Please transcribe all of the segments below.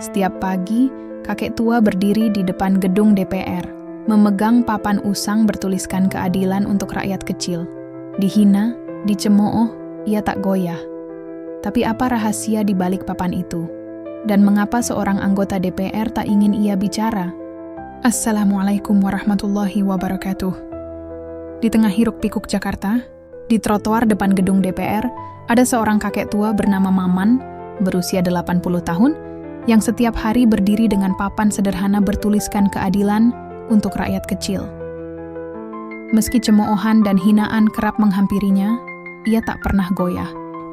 Setiap pagi, kakek tua berdiri di depan gedung DPR, memegang papan usang bertuliskan keadilan untuk rakyat kecil. Dihina, dicemooh, ia tak goyah. Tapi apa rahasia di balik papan itu? Dan mengapa seorang anggota DPR tak ingin ia bicara? Assalamualaikum warahmatullahi wabarakatuh. Di tengah hiruk-pikuk Jakarta, di trotoar depan gedung DPR, ada seorang kakek tua bernama Maman, berusia 80 tahun, yang setiap hari berdiri dengan papan sederhana bertuliskan keadilan untuk rakyat kecil. Meski cemoohan dan hinaan kerap menghampirinya, ia tak pernah goyah.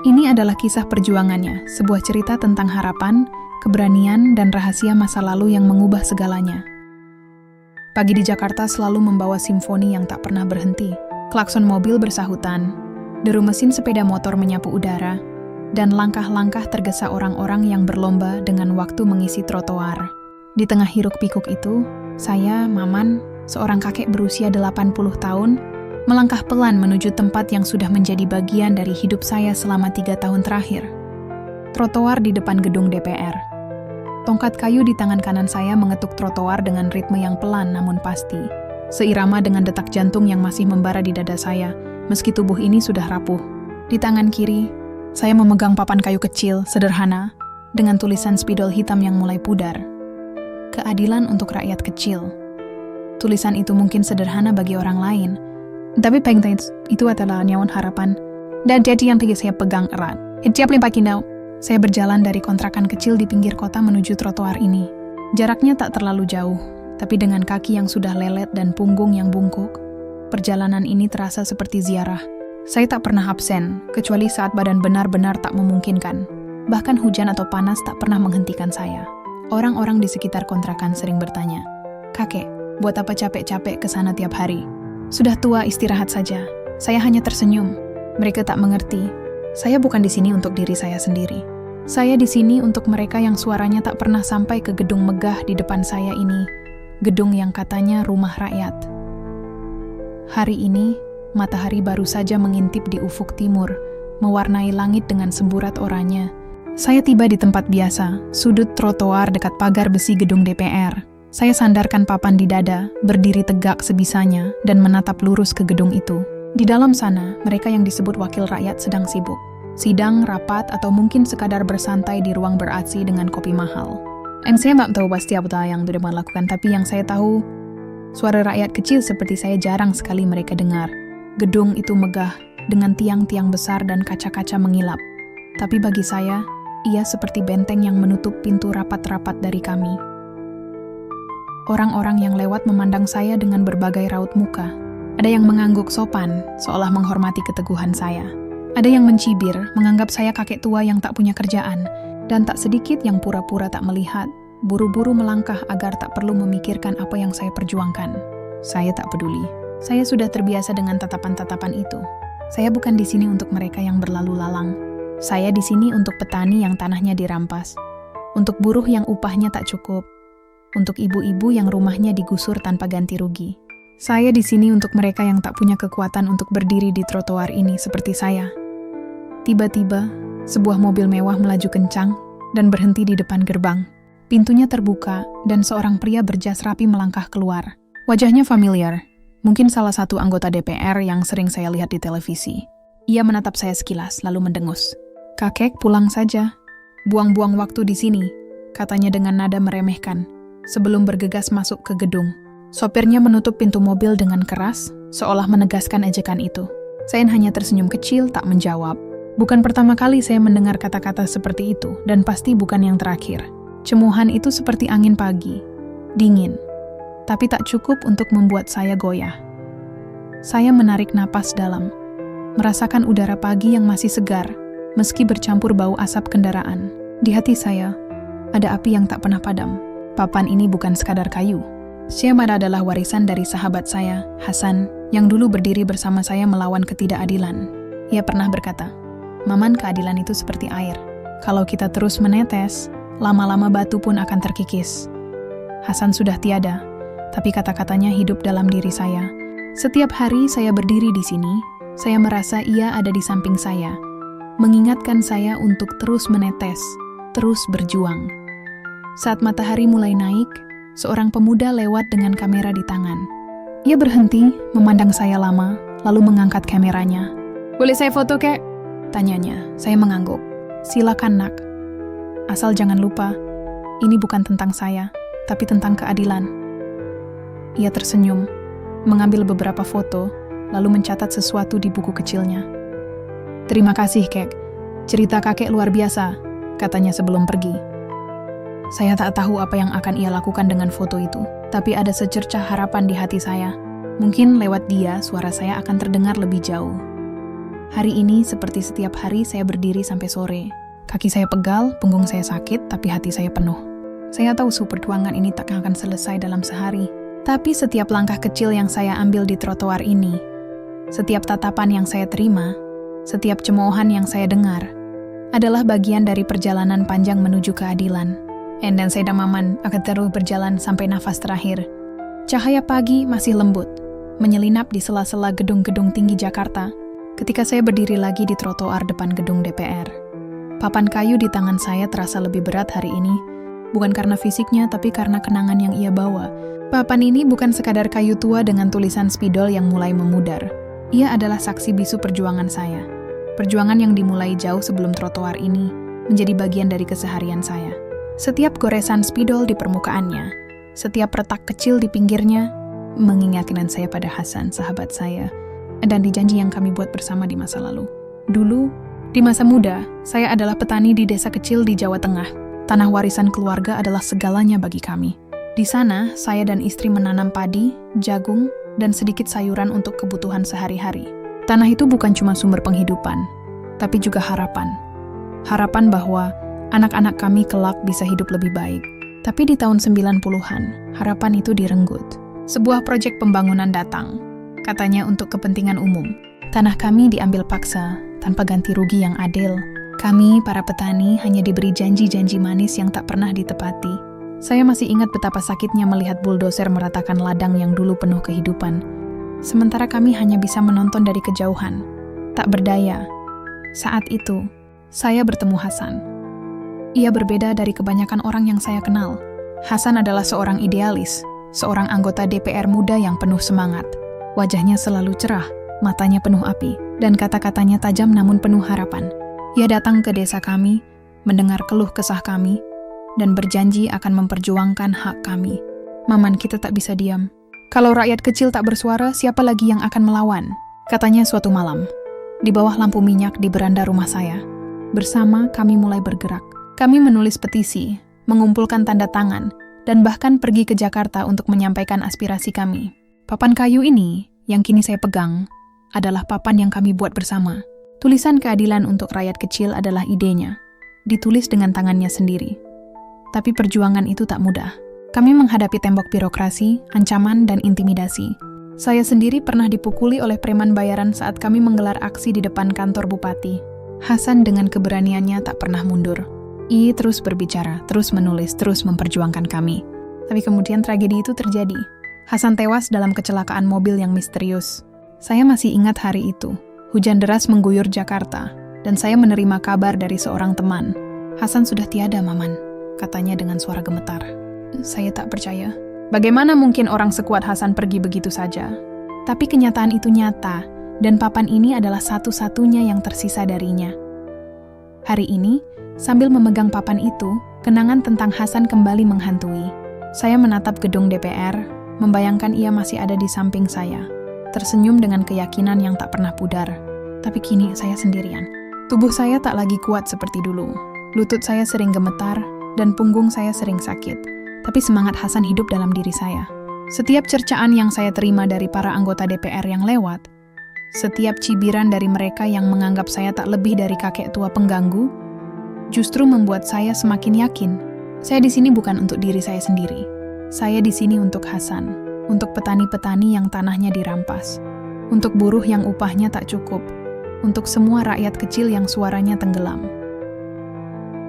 Ini adalah kisah perjuangannya, sebuah cerita tentang harapan, keberanian, dan rahasia masa lalu yang mengubah segalanya. Pagi di Jakarta selalu membawa simfoni yang tak pernah berhenti. Klakson mobil bersahutan, deru mesin sepeda motor menyapu udara, dan langkah-langkah tergesa orang-orang yang berlomba dengan waktu mengisi trotoar. Di tengah hiruk-pikuk itu, saya, Maman, seorang kakek berusia 80 tahun, melangkah pelan menuju tempat yang sudah menjadi bagian dari hidup saya selama 3 tahun terakhir. Trotoar di depan gedung DPR. Tongkat kayu di tangan kanan saya mengetuk trotoar dengan ritme yang pelan namun pasti. Seirama dengan detak jantung yang masih membara di dada saya, meski tubuh ini sudah rapuh. Di tangan kiri, saya memegang papan kayu kecil, sederhana, dengan tulisan spidol hitam yang mulai pudar. Keadilan untuk rakyat kecil. Tulisan itu mungkin sederhana bagi orang lain, tapi bagi itu adalah nyawa harapan, dan jadi yang saya pegang erat. Saya berjalan dari kontrakan kecil di pinggir kota menuju trotoar ini. Jaraknya tak terlalu jauh, tapi dengan kaki yang sudah lelet dan punggung yang bungkuk, perjalanan ini terasa seperti ziarah. Saya tak pernah absen, kecuali saat badan benar-benar tak memungkinkan. Bahkan hujan atau panas tak pernah menghentikan saya. Orang-orang di sekitar kontrakan sering bertanya, "Kakek, buat apa capek-capek ke sana tiap hari? Sudah tua, istirahat saja." Saya hanya tersenyum. Mereka tak mengerti. Saya bukan di sini untuk diri saya sendiri. Saya di sini untuk mereka yang suaranya tak pernah sampai ke gedung megah di depan saya ini. Gedung yang katanya rumah rakyat. Hari ini, matahari baru saja mengintip di ufuk timur, mewarnai langit dengan semburat oranye. Saya tiba di tempat biasa, sudut trotoar dekat pagar besi gedung DPR. Saya sandarkan papan di dada, berdiri tegak sebisanya, dan menatap lurus ke gedung itu. Di dalam sana, mereka yang disebut wakil rakyat sedang sibuk. Sidang, rapat, atau mungkin sekadar bersantai di ruang ber-AC dengan kopi mahal. Saya tak tahu pasti apa yang mereka lakukan, tapi yang saya tahu, suara rakyat kecil seperti saya jarang sekali mereka dengar. Gedung itu megah, dengan tiang-tiang besar dan kaca-kaca mengilap. Tapi bagi saya, ia seperti benteng yang menutup pintu rapat-rapat dari kami. Orang-orang yang lewat memandang saya dengan berbagai raut muka. Ada yang mengangguk sopan, seolah menghormati keteguhan saya. Ada yang mencibir, menganggap saya kakek tua yang tak punya kerjaan, dan tak sedikit yang pura-pura tak melihat, buru-buru melangkah agar tak perlu memikirkan apa yang saya perjuangkan. Saya tak peduli. Saya sudah terbiasa dengan tatapan-tatapan itu. Saya bukan di sini untuk mereka yang berlalu lalang. Saya di sini untuk petani yang tanahnya dirampas, untuk buruh yang upahnya tak cukup, untuk ibu-ibu yang rumahnya digusur tanpa ganti rugi. Saya di sini untuk mereka yang tak punya kekuatan untuk berdiri di trotoar ini seperti saya. Tiba-tiba, sebuah mobil mewah melaju kencang dan berhenti di depan gerbang. Pintunya terbuka dan seorang pria berjas rapi melangkah keluar. Wajahnya familiar, mungkin salah satu anggota DPR yang sering saya lihat di televisi. Ia menatap saya sekilas lalu mendengus. "Kakek, pulang saja. Buang-buang waktu di sini," katanya dengan nada meremehkan, sebelum bergegas masuk ke gedung. Sopirnya menutup pintu mobil dengan keras, seolah menegaskan ejekan itu. Saya hanya tersenyum kecil, tak menjawab. Bukan pertama kali saya mendengar kata-kata seperti itu, dan pasti bukan yang terakhir. Cemuhan itu seperti angin pagi, dingin, tapi tak cukup untuk membuat saya goyah. Saya menarik napas dalam, merasakan udara pagi yang masih segar, meski bercampur bau asap kendaraan. Di hati saya, ada api yang tak pernah padam. Papan ini bukan sekadar kayu. Syamara adalah warisan dari sahabat saya, Hasan, yang dulu berdiri bersama saya melawan ketidakadilan. Ia pernah berkata, "Maman, keadilan itu seperti air. Kalau kita terus menetes, lama-lama batu pun akan terkikis." Hasan sudah tiada, tapi kata-katanya hidup dalam diri saya. Setiap hari saya berdiri di sini, saya merasa ia ada di samping saya, mengingatkan saya untuk terus menetes, terus berjuang. Saat matahari mulai naik, seorang pemuda lewat dengan kamera di tangan. Ia berhenti, memandang saya lama, lalu mengangkat kameranya. "Boleh saya foto, kek?" tanyanya. Saya mengangguk. "Silakan, nak. Asal jangan lupa, ini bukan tentang saya, tapi tentang keadilan." Ia tersenyum, mengambil beberapa foto, lalu mencatat sesuatu di buku kecilnya. "Terima kasih, kek. Cerita kakek luar biasa," katanya sebelum pergi. Saya tak tahu apa yang akan ia lakukan dengan foto itu, tapi ada secercah harapan di hati saya. Mungkin lewat dia, suara saya akan terdengar lebih jauh. Hari ini, seperti setiap hari, saya berdiri sampai sore. Kaki saya pegal, punggung saya sakit, tapi hati saya penuh. Saya tahu perjuangan ini tak akan selesai dalam sehari. Tapi setiap langkah kecil yang saya ambil di trotoar ini, setiap tatapan yang saya terima, setiap cemoohan yang saya dengar, adalah bagian dari perjalanan panjang menuju keadilan. Dan saya dan Maman akan terus berjalan sampai nafas terakhir. Cahaya pagi masih lembut, menyelinap di sela-sela gedung-gedung tinggi Jakarta ketika saya berdiri lagi di trotoar depan gedung DPR. Papan kayu di tangan saya terasa lebih berat hari ini, bukan karena fisiknya tapi karena kenangan yang ia bawa. Papan ini bukan sekadar kayu tua dengan tulisan spidol yang mulai memudar. Ia adalah saksi bisu perjuangan saya. Perjuangan yang dimulai jauh sebelum trotoar ini menjadi bagian dari keseharian saya. Setiap goresan spidol di permukaannya, setiap retak kecil di pinggirnya, mengingatkan saya pada Hasan, sahabat saya, dan di janji yang kami buat bersama di masa lalu. Dulu, di masa muda, saya adalah petani di desa kecil di Jawa Tengah. Tanah warisan keluarga adalah segalanya bagi kami. Di sana, saya dan istri menanam padi, jagung, dan sedikit sayuran untuk kebutuhan sehari-hari. Tanah itu bukan cuma sumber penghidupan, tapi juga harapan. Harapan bahwa anak-anak kami kelak bisa hidup lebih baik. Tapi di tahun 90-an, harapan itu direnggut. Sebuah proyek pembangunan datang, katanya untuk kepentingan umum. Tanah kami diambil paksa, tanpa ganti rugi yang adil. Kami, para petani, hanya diberi janji-janji manis yang tak pernah ditepati. Saya masih ingat betapa sakitnya melihat buldoser meratakan ladang yang dulu penuh kehidupan. Sementara kami hanya bisa menonton dari kejauhan. Tak berdaya. Saat itu, saya bertemu Hasan. Ia berbeda dari kebanyakan orang yang saya kenal. Hasan adalah seorang idealis, seorang anggota DPR muda yang penuh semangat. Wajahnya selalu cerah, matanya penuh api, dan kata-katanya tajam namun penuh harapan. Ia datang ke desa kami, mendengar keluh kesah kami, dan berjanji akan memperjuangkan hak kami. "Maman, kita tak bisa diam. Kalau rakyat kecil tak bersuara, siapa lagi yang akan melawan?" katanya suatu malam, di bawah lampu minyak di beranda rumah saya. Bersama kami mulai bergerak. Kami menulis petisi, mengumpulkan tanda tangan, dan bahkan pergi ke Jakarta untuk menyampaikan aspirasi kami. Papan kayu ini, yang kini saya pegang, adalah papan yang kami buat bersama. Tulisan keadilan untuk rakyat kecil adalah idenya, ditulis dengan tangannya sendiri. Tapi perjuangan itu tak mudah. Kami menghadapi tembok birokrasi, ancaman, dan intimidasi. Saya sendiri pernah dipukuli oleh preman bayaran saat kami menggelar aksi di depan kantor bupati. Hasan dengan keberaniannya tak pernah mundur. Ia terus berbicara, terus menulis, terus memperjuangkan kami. Tapi kemudian tragedi itu terjadi. Hasan tewas dalam kecelakaan mobil yang misterius. Saya masih ingat hari itu. Hujan deras mengguyur Jakarta, dan saya menerima kabar dari seorang teman. "Hasan sudah tiada, Maman," katanya dengan suara gemetar. Saya tak percaya. Bagaimana mungkin orang sekuat Hasan pergi begitu saja? Tapi kenyataan itu nyata, dan papan ini adalah satu-satunya yang tersisa darinya. Hari ini, sambil memegang papan itu, kenangan tentang Hasan kembali menghantui. Saya menatap gedung DPR, membayangkan ia masih ada di samping saya, tersenyum dengan keyakinan yang tak pernah pudar. Tapi kini saya sendirian. Tubuh saya tak lagi kuat seperti dulu. Lutut saya sering gemetar, dan punggung saya sering sakit. Tapi semangat Hasan hidup dalam diri saya. Setiap cercaan yang saya terima dari para anggota DPR yang lewat, setiap cibiran dari mereka yang menganggap saya tak lebih dari kakek tua pengganggu, justru membuat saya semakin yakin. Saya di sini bukan untuk diri saya sendiri. Saya di sini untuk Hasan, untuk petani-petani yang tanahnya dirampas, untuk buruh yang upahnya tak cukup, untuk semua rakyat kecil yang suaranya tenggelam.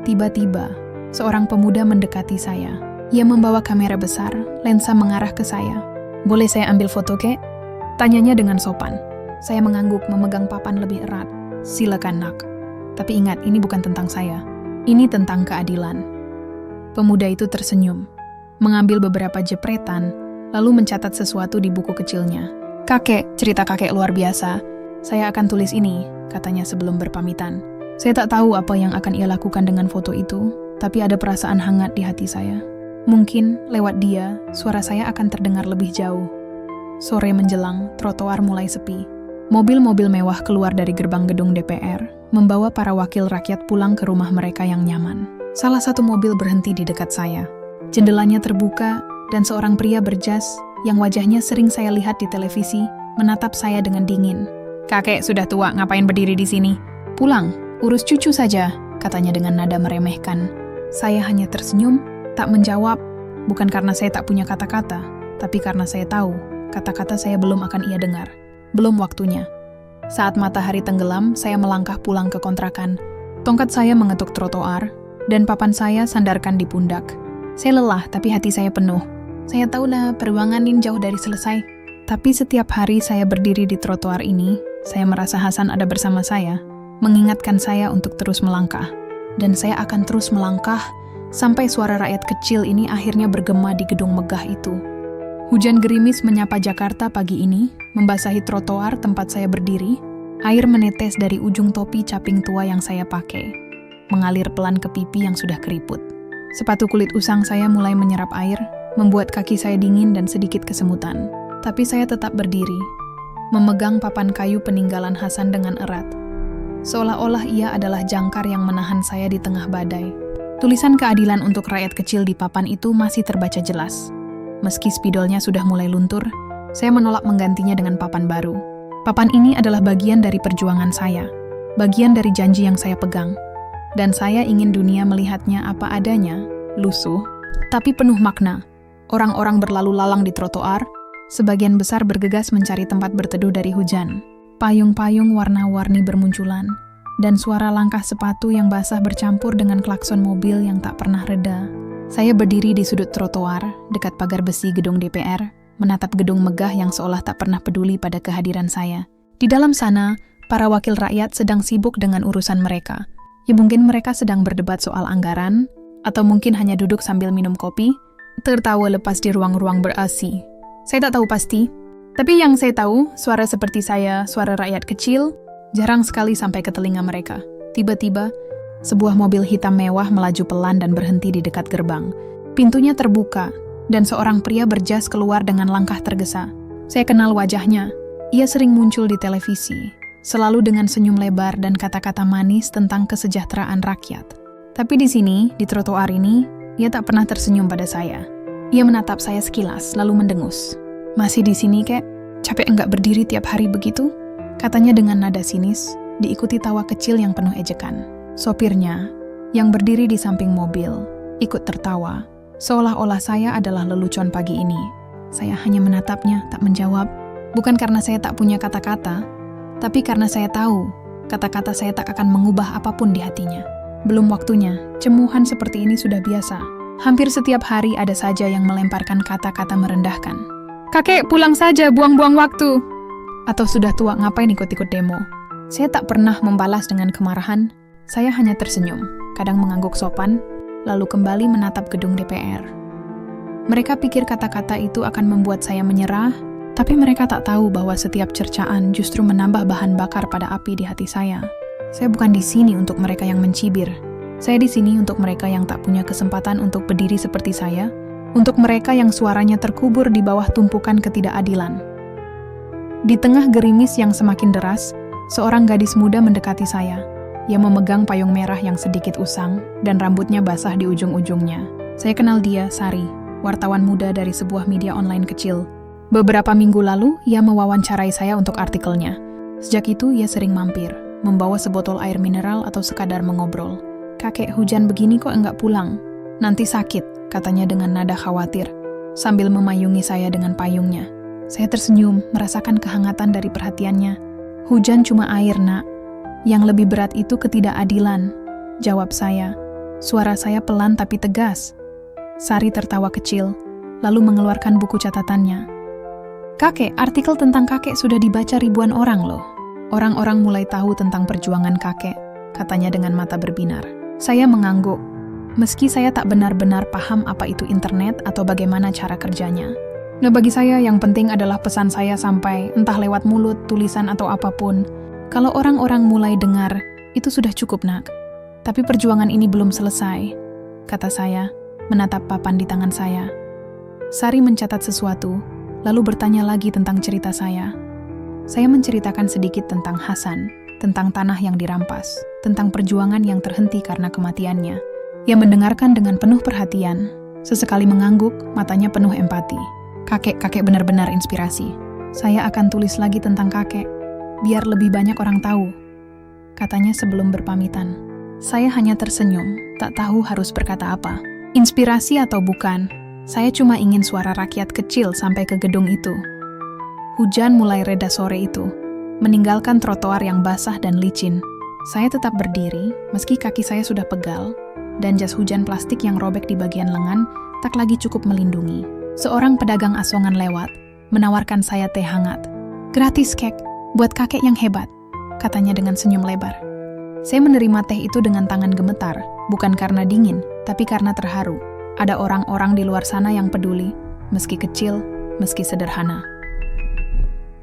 Tiba-tiba, seorang pemuda mendekati saya. Ia membawa kamera besar, lensa mengarah ke saya. "Boleh saya ambil foto, kek?" tanyanya dengan sopan. Saya mengangguk memegang papan lebih erat. "Silakan, nak. Tapi ingat, ini bukan tentang saya. Ini tentang keadilan." Pemuda itu tersenyum, mengambil beberapa jepretan, lalu mencatat sesuatu di buku kecilnya. "Kakek, cerita kakek luar biasa. Saya akan tulis ini," katanya sebelum berpamitan. Saya tak tahu apa yang akan ia lakukan dengan foto itu, tapi ada perasaan hangat di hati saya. Mungkin lewat dia, suara saya akan terdengar lebih jauh. Sore menjelang, trotoar mulai sepi. Mobil-mobil mewah keluar dari gerbang gedung DPR, membawa para wakil rakyat pulang ke rumah mereka yang nyaman. Salah satu mobil berhenti di dekat saya. Jendelanya terbuka, dan seorang pria berjas, yang wajahnya sering saya lihat di televisi, menatap saya dengan dingin. "Kakek sudah tua, ngapain berdiri di sini? Pulang, urus cucu saja," katanya dengan nada meremehkan. Saya hanya tersenyum, tak menjawab, bukan karena saya tak punya kata-kata, tapi karena saya tahu, kata-kata saya belum akan ia dengar. Belum waktunya. Saat matahari tenggelam, saya melangkah pulang ke kontrakan. Tongkat saya mengetuk trotoar, dan papan saya sandarkan di pundak. Saya lelah, tapi hati saya penuh. Saya tahulah perjuangan ini jauh dari selesai. Tapi setiap hari saya berdiri di trotoar ini, saya merasa Hasan ada bersama saya, mengingatkan saya untuk terus melangkah. Dan saya akan terus melangkah, sampai suara rakyat kecil ini akhirnya bergema di gedung megah itu. Hujan gerimis menyapa Jakarta pagi ini, membasahi trotoar tempat saya berdiri. Air menetes dari ujung topi caping tua yang saya pakai, mengalir pelan ke pipi yang sudah keriput. Sepatu kulit usang saya mulai menyerap air, membuat kaki saya dingin dan sedikit kesemutan. Tapi saya tetap berdiri, memegang papan kayu peninggalan Hasan dengan erat. Seolah-olah ia adalah jangkar yang menahan saya di tengah badai. Tulisan keadilan untuk rakyat kecil di papan itu masih terbaca jelas. Meski spidolnya sudah mulai luntur, saya menolak menggantinya dengan papan baru. Papan ini adalah bagian dari perjuangan saya, bagian dari janji yang saya pegang. Dan saya ingin dunia melihatnya apa adanya, lusuh, tapi penuh makna. Orang-orang berlalu lalang di trotoar, sebagian besar bergegas mencari tempat berteduh dari hujan. Payung-payung warna-warni bermunculan, dan suara langkah sepatu yang basah bercampur dengan klakson mobil yang tak pernah reda. Saya berdiri di sudut trotoar, dekat pagar besi gedung DPR, menatap gedung megah yang seolah tak pernah peduli pada kehadiran saya. Di dalam sana, para wakil rakyat sedang sibuk dengan urusan mereka. Ya mungkin mereka sedang berdebat soal anggaran, atau mungkin hanya duduk sambil minum kopi, tertawa lepas di ruang-ruang ber-AC. Saya tak tahu pasti, tapi yang saya tahu, suara seperti saya, suara rakyat kecil, jarang sekali sampai ke telinga mereka. Tiba-tiba, sebuah mobil hitam mewah melaju pelan dan berhenti di dekat gerbang. Pintunya terbuka, dan seorang pria berjas keluar dengan langkah tergesa. Saya kenal wajahnya. Ia sering muncul di televisi, selalu dengan senyum lebar dan kata-kata manis tentang kesejahteraan rakyat. Tapi di sini, di trotoar ini, ia tak pernah tersenyum pada saya. Ia menatap saya sekilas, lalu mendengus. "Masih di sini, kek? Capek enggak berdiri tiap hari begitu?" Katanya dengan nada sinis, diikuti tawa kecil yang penuh ejekan. Sopirnya, yang berdiri di samping mobil, ikut tertawa, seolah-olah saya adalah lelucon pagi ini. Saya hanya menatapnya, tak menjawab. Bukan karena saya tak punya kata-kata, tapi karena saya tahu, kata-kata saya tak akan mengubah apapun di hatinya. Belum waktunya, cemuhan seperti ini sudah biasa. Hampir setiap hari ada saja yang melemparkan kata-kata merendahkan. "Kakek, pulang saja, buang-buang waktu." Atau sudah tua, ngapain ikut-ikut demo? Saya tak pernah membalas dengan kemarahan. Saya hanya tersenyum, kadang mengangguk sopan, lalu kembali menatap gedung DPR. Mereka pikir kata-kata itu akan membuat saya menyerah, tapi mereka tak tahu bahwa setiap cercaan justru menambah bahan bakar pada api di hati saya. Saya bukan di sini untuk mereka yang mencibir. Saya di sini untuk mereka yang tak punya kesempatan untuk berdiri seperti saya, untuk mereka yang suaranya terkubur di bawah tumpukan ketidakadilan. Di tengah gerimis yang semakin deras, seorang gadis muda mendekati saya. Ia memegang payung merah yang sedikit usang, dan rambutnya basah di ujung-ujungnya. Saya kenal dia, Sari, wartawan muda dari sebuah media online kecil. Beberapa minggu lalu, ia mewawancarai saya untuk artikelnya. Sejak itu, ia sering mampir, membawa sebotol air mineral atau sekadar mengobrol. "Kakek, hujan begini kok enggak pulang? Nanti sakit," katanya dengan nada khawatir, sambil memayungi saya dengan payungnya. Saya tersenyum, merasakan kehangatan dari perhatiannya. "Hujan cuma air, nak. Yang lebih berat itu ketidakadilan," jawab saya. Suara saya pelan tapi tegas. Sari tertawa kecil, lalu mengeluarkan buku catatannya. "Kakek, artikel tentang kakek sudah dibaca ribuan orang loh. Orang-orang mulai tahu tentang perjuangan kakek," katanya dengan mata berbinar. Saya mengangguk. meski saya tak benar-benar paham apa itu internet atau bagaimana cara kerjanya. Nah, bagi saya yang penting adalah pesan saya sampai, entah lewat mulut, tulisan, atau apapun. Kalau orang-orang mulai dengar, itu sudah cukup, Nak. Tapi perjuangan ini belum selesai, kata saya, menatap papan di tangan saya. Sari mencatat sesuatu, lalu bertanya lagi tentang cerita saya. Saya menceritakan sedikit tentang Hasan, tentang tanah yang dirampas, tentang perjuangan yang terhenti karena kematiannya. Ia mendengarkan dengan penuh perhatian, sesekali mengangguk, matanya penuh empati. Kakek benar-benar inspirasi. Saya akan tulis lagi tentang kakek, biar lebih banyak orang tahu, katanya sebelum berpamitan. Saya hanya tersenyum, tak tahu harus berkata apa. Inspirasi atau bukan, saya cuma ingin suara rakyat kecil sampai ke gedung itu. Hujan mulai reda sore itu, meninggalkan trotoar yang basah dan licin. Saya tetap berdiri, meski kaki saya sudah pegal, dan jas hujan plastik yang robek di bagian lengan tak lagi cukup melindungi. Seorang pedagang asongan lewat, menawarkan saya teh hangat. Gratis, kek, buat kakek yang hebat, katanya dengan senyum lebar. Saya menerima teh itu dengan tangan gemetar, bukan karena dingin, tapi karena terharu. Ada orang-orang di luar sana yang peduli, meski kecil, meski sederhana.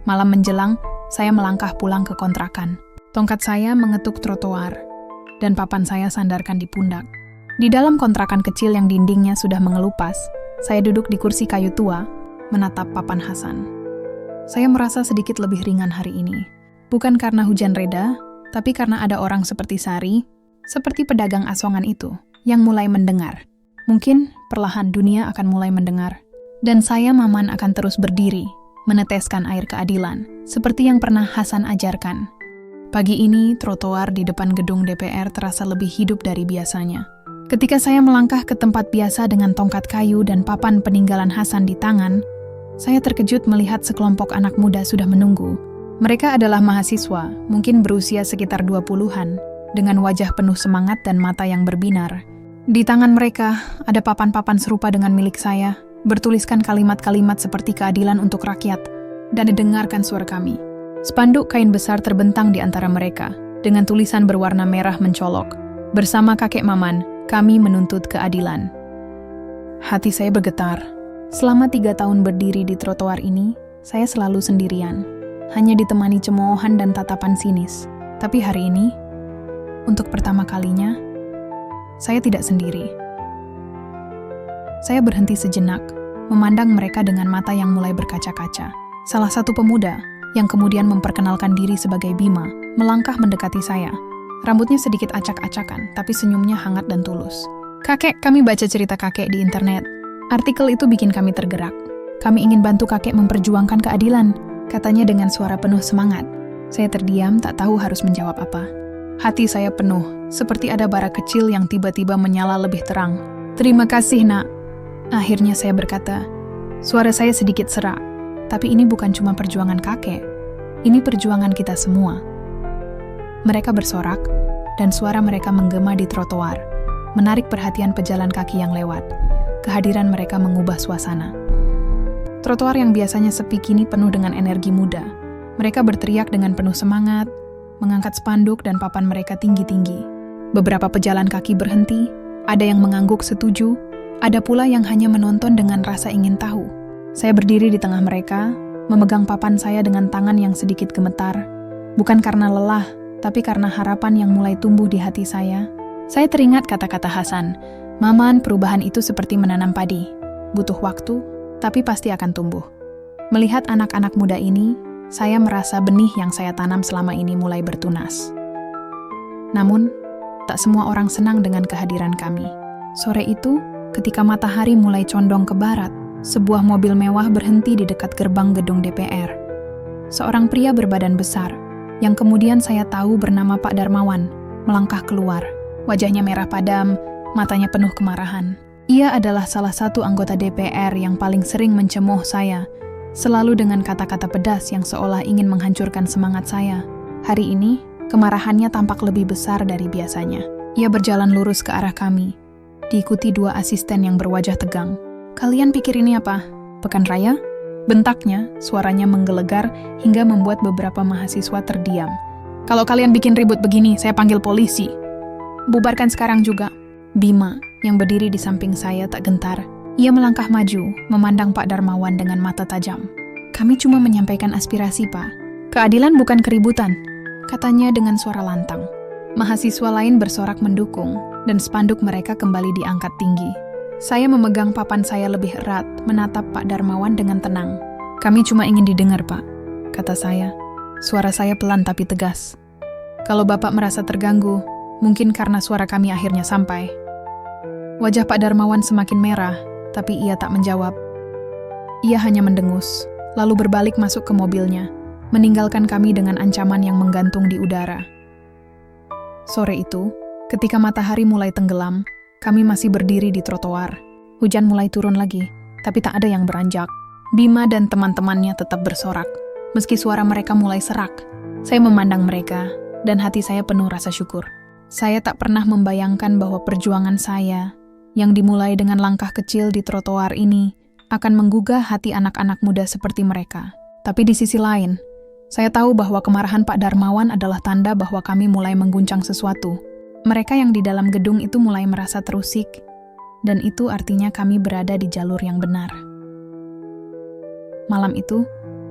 Malam menjelang, saya melangkah pulang ke kontrakan. Tongkat saya mengetuk trotoar, dan papan saya sandarkan di pundak. Di dalam kontrakan kecil yang dindingnya sudah mengelupas, saya duduk di kursi kayu tua, menatap papan Hasan. Saya merasa sedikit lebih ringan hari ini. Bukan karena hujan reda, tapi karena ada orang seperti Sari, seperti pedagang asongan itu, yang mulai mendengar. Mungkin perlahan dunia akan mulai mendengar. Dan saya, Maman, akan terus berdiri, meneteskan air keadilan, seperti yang pernah Hasan ajarkan. Pagi ini, trotoar di depan gedung DPR terasa lebih hidup dari biasanya. Ketika saya melangkah ke tempat biasa dengan tongkat kayu dan papan peninggalan Hasan di tangan, saya terkejut melihat sekelompok anak muda sudah menunggu. Mereka adalah mahasiswa, mungkin berusia sekitar 20-an, dengan wajah penuh semangat dan mata yang berbinar. Di tangan mereka ada papan-papan serupa dengan milik saya, bertuliskan kalimat-kalimat seperti keadilan untuk rakyat, dan didengarkan suara kami. Spanduk kain besar terbentang di antara mereka, dengan tulisan berwarna merah mencolok. Bersama kakek Maman, kami menuntut keadilan. Hati saya bergetar. Selama 3 tahun berdiri di trotoar ini, saya selalu sendirian. Hanya ditemani cemoohan dan tatapan sinis. Tapi hari ini, untuk pertama kalinya, saya tidak sendiri. Saya berhenti sejenak, memandang mereka dengan mata yang mulai berkaca-kaca. Salah satu pemuda, yang kemudian memperkenalkan diri sebagai Bima, melangkah mendekati saya. Rambutnya sedikit acak-acakan, tapi senyumnya hangat dan tulus. Kakek, kami baca cerita kakek di internet. Artikel itu bikin kami tergerak. Kami ingin bantu kakek memperjuangkan keadilan, katanya dengan suara penuh semangat. Saya terdiam, tak tahu harus menjawab apa. Hati saya penuh, seperti ada bara kecil yang tiba-tiba menyala lebih terang. Terima kasih, Nak. Akhirnya saya berkata. Suara saya sedikit serak, tapi ini bukan cuma perjuangan kakek. Ini perjuangan kita semua. Mereka bersorak, dan suara mereka menggema di trotoar, menarik perhatian pejalan kaki yang lewat. Kehadiran mereka mengubah suasana. Trotoar yang biasanya sepi kini penuh dengan energi muda. Mereka berteriak dengan penuh semangat, mengangkat spanduk dan papan mereka tinggi-tinggi. Beberapa pejalan kaki berhenti, ada yang mengangguk setuju, ada pula yang hanya menonton dengan rasa ingin tahu. Saya berdiri di tengah mereka, memegang papan saya dengan tangan yang sedikit gemetar, bukan karena lelah, tapi karena harapan yang mulai tumbuh di hati saya. Saya teringat kata-kata Hasan, Maman, perubahan itu seperti menanam padi. Butuh waktu, tapi pasti akan tumbuh. Melihat anak-anak muda ini, saya merasa benih yang saya tanam selama ini mulai bertunas. Namun, tak semua orang senang dengan kehadiran kami. Sore itu, ketika matahari mulai condong ke barat, sebuah mobil mewah berhenti di dekat gerbang gedung DPR. Seorang pria berbadan besar, yang kemudian saya tahu bernama Pak Darmawan, melangkah keluar. Wajahnya merah padam, matanya penuh kemarahan. Ia adalah salah satu anggota DPR yang paling sering mencemooh saya, selalu dengan kata-kata pedas yang seolah ingin menghancurkan semangat saya. Hari ini, kemarahannya tampak lebih besar dari biasanya. Ia berjalan lurus ke arah kami, diikuti 2 asisten yang berwajah tegang. Kalian pikir ini apa? Pekan raya? Bentaknya, suaranya menggelegar hingga membuat beberapa mahasiswa terdiam. Kalau kalian bikin ribut begini, saya panggil polisi. Bubarkan sekarang juga. Bima, yang berdiri di samping saya tak gentar. Ia melangkah maju, memandang Pak Darmawan dengan mata tajam. "Kami cuma menyampaikan aspirasi, Pak. Keadilan bukan keributan," katanya dengan suara lantang. Mahasiswa lain bersorak mendukung, dan spanduk mereka kembali diangkat tinggi. Saya memegang papan saya lebih erat, menatap Pak Darmawan dengan tenang. "Kami cuma ingin didengar, Pak," kata saya. Suara saya pelan tapi tegas. "Kalau Bapak merasa terganggu, mungkin karena suara kami akhirnya sampai." Wajah Pak Darmawan semakin merah, tapi ia tak menjawab. Ia hanya mendengus, lalu berbalik masuk ke mobilnya, meninggalkan kami dengan ancaman yang menggantung di udara. Sore itu, ketika matahari mulai tenggelam, kami masih berdiri di trotoar. Hujan mulai turun lagi, tapi tak ada yang beranjak. Bima dan teman-temannya tetap bersorak. Meski suara mereka mulai serak, saya memandang mereka, dan hati saya penuh rasa syukur. Saya tak pernah membayangkan bahwa perjuangan saya, yang dimulai dengan langkah kecil di trotoar ini, akan menggugah hati anak-anak muda seperti mereka. Tapi di sisi lain, saya tahu bahwa kemarahan Pak Darmawan adalah tanda bahwa kami mulai mengguncang sesuatu. Mereka yang di dalam gedung itu mulai merasa terusik, dan itu artinya kami berada di jalur yang benar. Malam itu,